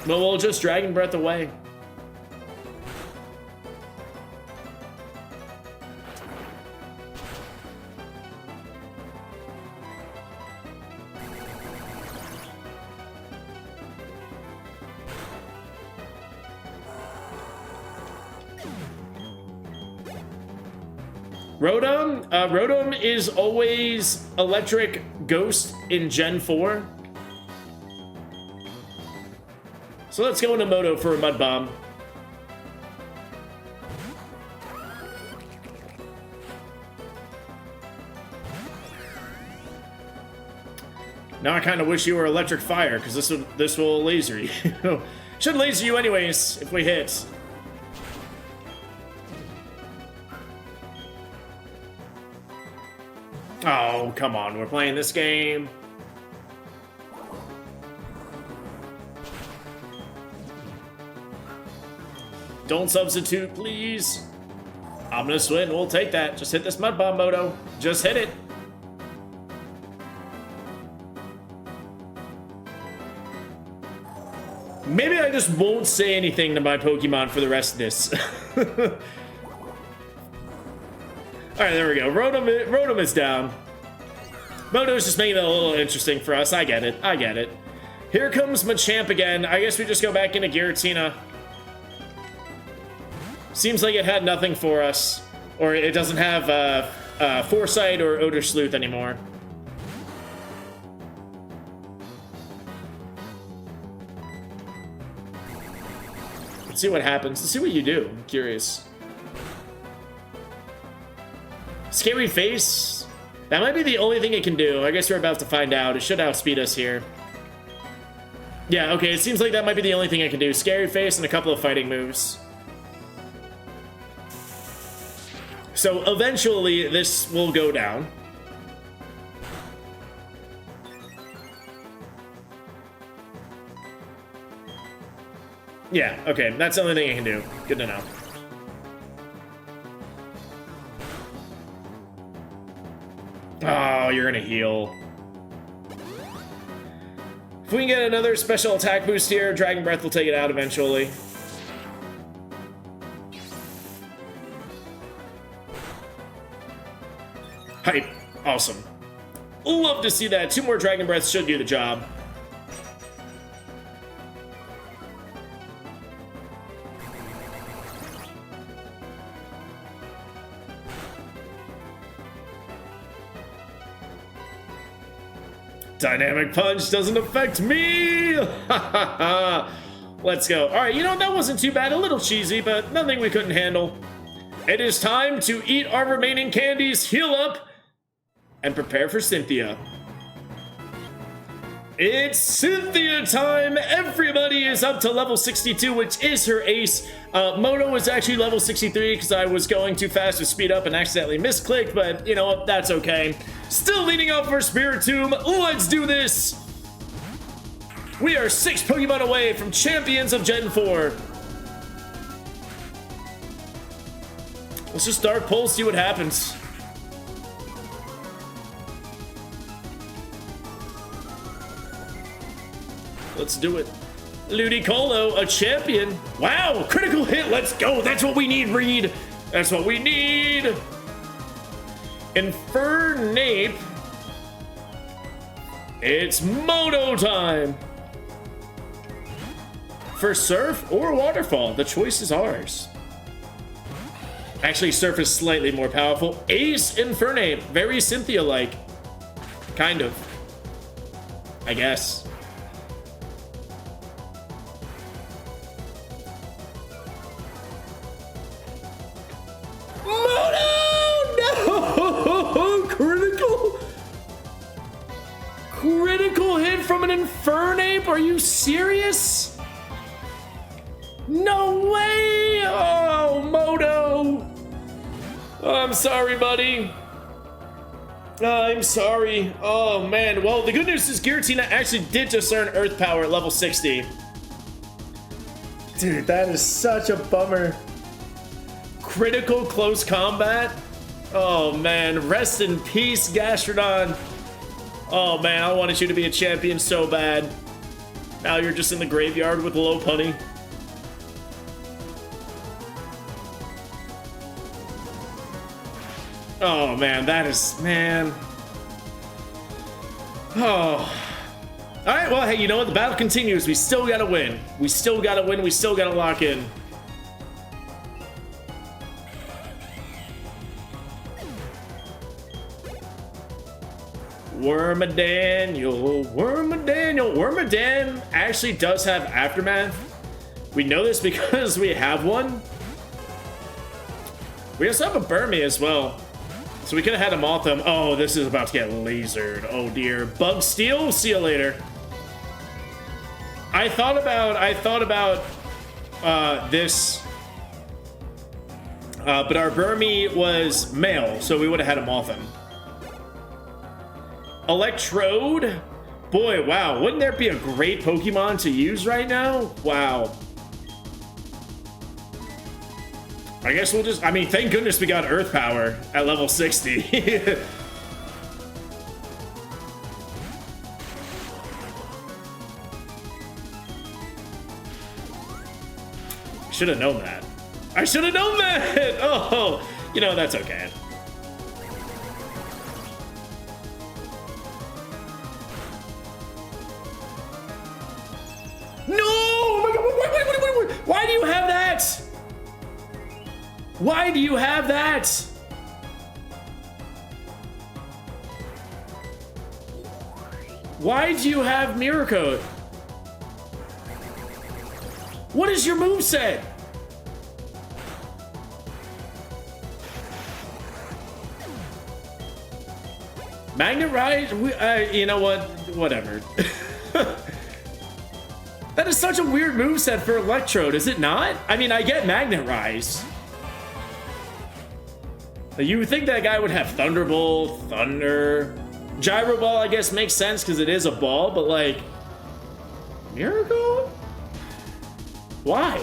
No, we'll just Dragon Breath away. Rotom? Rotom is always Electric Ghost in Gen 4. So let's go into Moto for a Mud Bomb. Now I kind of wish you were Electric Fire, because this will laser you. Should laser you anyways, if we hit. Oh, come on, we're playing this game. Don't substitute, please. Ominous Wind, we'll take that. Just hit this Mud Bomb, Moto. Just hit it. Maybe I just won't say anything to my Pokemon for the rest of this. Alright, there we go. Rotom is down. Moto's just making it a little interesting for us. I get it. I get it. Here comes Machamp again. I guess we just go back into Giratina. Seems like it had nothing for us. Or it doesn't have Foresight or Odor Sleuth anymore. Let's see what happens. Let's see what you do. I'm curious. Scary Face. That might be the only thing it can do. I guess we're about to find out. It should outspeed us here. Yeah, okay. It seems like that might be the only thing it can do. Scary Face and a couple of fighting moves. So eventually this will go down. Yeah, okay. That's the only thing I can do. Good to know. Oh, you're gonna heal. If we can get another special attack boost here, Dragon Breath will take it out eventually. Hype. Awesome. Love to see that. 2 more Dragon Breaths should do the job. Dynamic Punch doesn't affect me! Let's go. Alright, you know, that wasn't too bad. A little cheesy, but nothing we couldn't handle. It is time to eat our remaining candies, heal up, and prepare for Cynthia. It's Cynthia time! Everybody is up to level 62, which is her ace. Moto was actually level 63 because I was going too fast with speed up and accidentally misclicked, but you know what, that's okay. Still leading up for Spiritomb. Let's do this! We are 6 Pokemon away from champions of Gen 4. Let's just Dark Pulse, see what happens. Let's do it. Ludicolo, a champion. Wow, critical hit, let's go. That's what we need, Reed. That's what we need. Infernape. It's Moto time. For Surf or Waterfall, the choice is ours. Actually, Surf is slightly more powerful. Ace Infernape, very Cynthia-like. Kind of. I guess. Critical hit from an Infernape? Are you serious? No way! Oh, Moto! Oh, I'm sorry, buddy. I'm sorry. Oh, man. Well, the good news is Giratina actually did just earn Earth Power at level 60. Dude, that is such a bummer. Critical close combat? Oh, man. Rest in peace, Gastrodon. Oh man, I wanted you to be a champion so bad. Now you're just in the graveyard with Lopunny. Oh man, that is, man. Oh. Alright, well, hey, you know what? The battle continues. We still gotta win. We still gotta win. We still gotta lock in. Wormadaniel, Wormadaniel. Wormadan actually does have Aftermath. We know this because we have one. We also have a Burmy as well. So we could have had a Mothim. Oh, this is about to get lasered. Oh dear. Bug Steel, see you later. I thought about this, but our Burmy was male, so we would have had a Mothim. Electrode? Boy, wow. Wouldn't there be a great Pokemon to use right now? Wow. I guess we'll just... I mean, thank goodness we got Earth Power at level 60. Should have known that. I should have known that! Oh, you know, that's okay. No! Oh my God, wait. Why do you have that? Why do you have that? Why do you have Mirror Coat? What is your moveset? Magnet Rise? You know what? Whatever. That is such a weird moveset for Electrode, is it not? I mean, I get Magnet Rise. You would think that guy would have Thunderbolt, Thunder. Gyro Ball, I guess, makes sense because it is a ball, but like... Miracle? Why?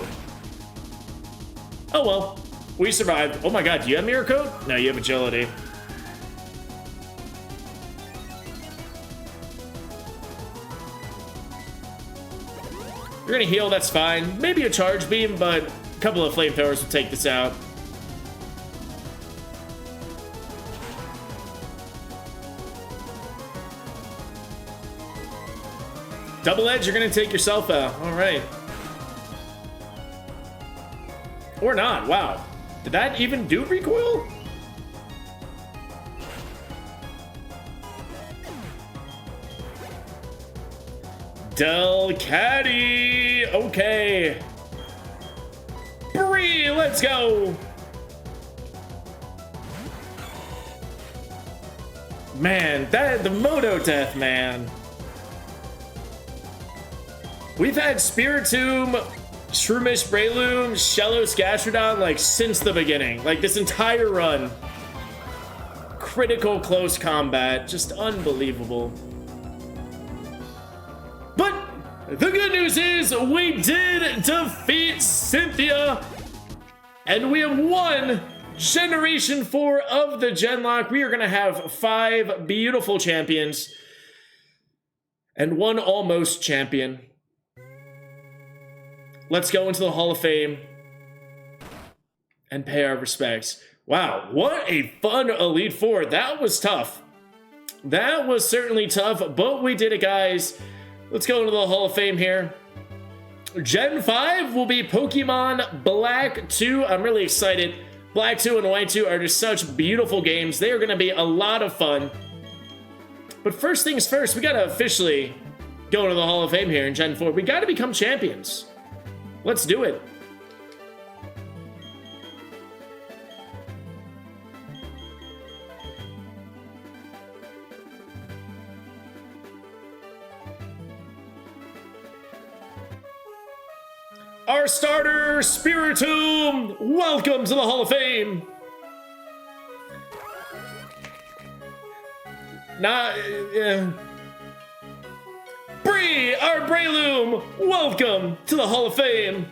Oh well, we survived. Oh my God, do you have Mirror Coat? No, you have Agility. You're gonna heal, that's fine. Maybe a Charge Beam, but a couple of Flamethrowers will take this out. Double Edge, you're gonna take yourself out. All right. Or not, wow. Did that even do recoil? Delcatty, okay. Bree, let's go. Man, the Moto Death, man. We've had Spiritomb, Shroomish Breloom, Shellos Gastrodon like since the beginning. Like this entire run. Critical close combat, just unbelievable. But the good news is we did defeat Cynthia, and we have won Generation 4 of the Genlocke. We are gonna have 5 beautiful champions and 1 almost champion. Let's go into the Hall of Fame and pay our respects. Wow, what a fun Elite Four. That was tough. That was certainly tough, but we did it, guys. Let's go into the Hall of Fame here. Gen 5 will be Pokemon Black 2. I'm really excited. Black 2 and White 2 are just such beautiful games. They are going to be a lot of fun. But first things first, we got to officially go into the Hall of Fame here in Gen 4. We got to become champions. Let's do it. Our starter, Spiritomb, welcome to the Hall of Fame. Bree, our Breloom, welcome to the Hall of Fame.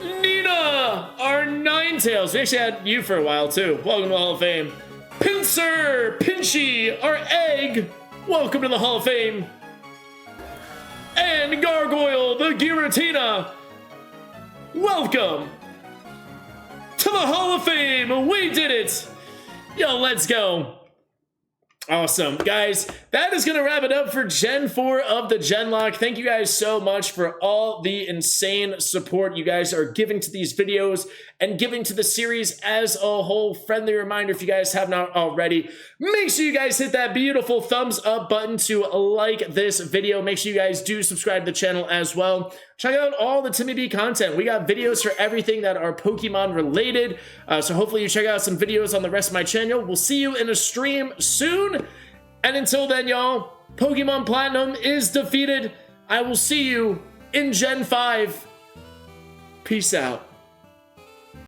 Nina, our Ninetales, we actually had you for a while too. Welcome to the Hall of Fame. Pinsir, Pinchy, our Egg, welcome to the Hall of Fame. And Gargoyle, the Giratina, welcome to the Hall of Fame. We did it. Yo, let's go. Awesome. Guys, that is going to wrap it up for Gen 4 of the Genlocke. Thank you guys so much for all the insane support you guys are giving to these videos and giving to the series as a whole. Friendly reminder, if you guys have not already, make sure you guys hit that beautiful thumbs up button to like this video. Make sure you guys do subscribe to the channel as well. Check out all the Timmy B content. We got videos for everything that are Pokemon related. So hopefully you check out some videos on the rest of my channel. We'll see you in a stream soon. And until then, y'all, Pokemon Platinum is defeated. I will see you in Gen 5. Peace out.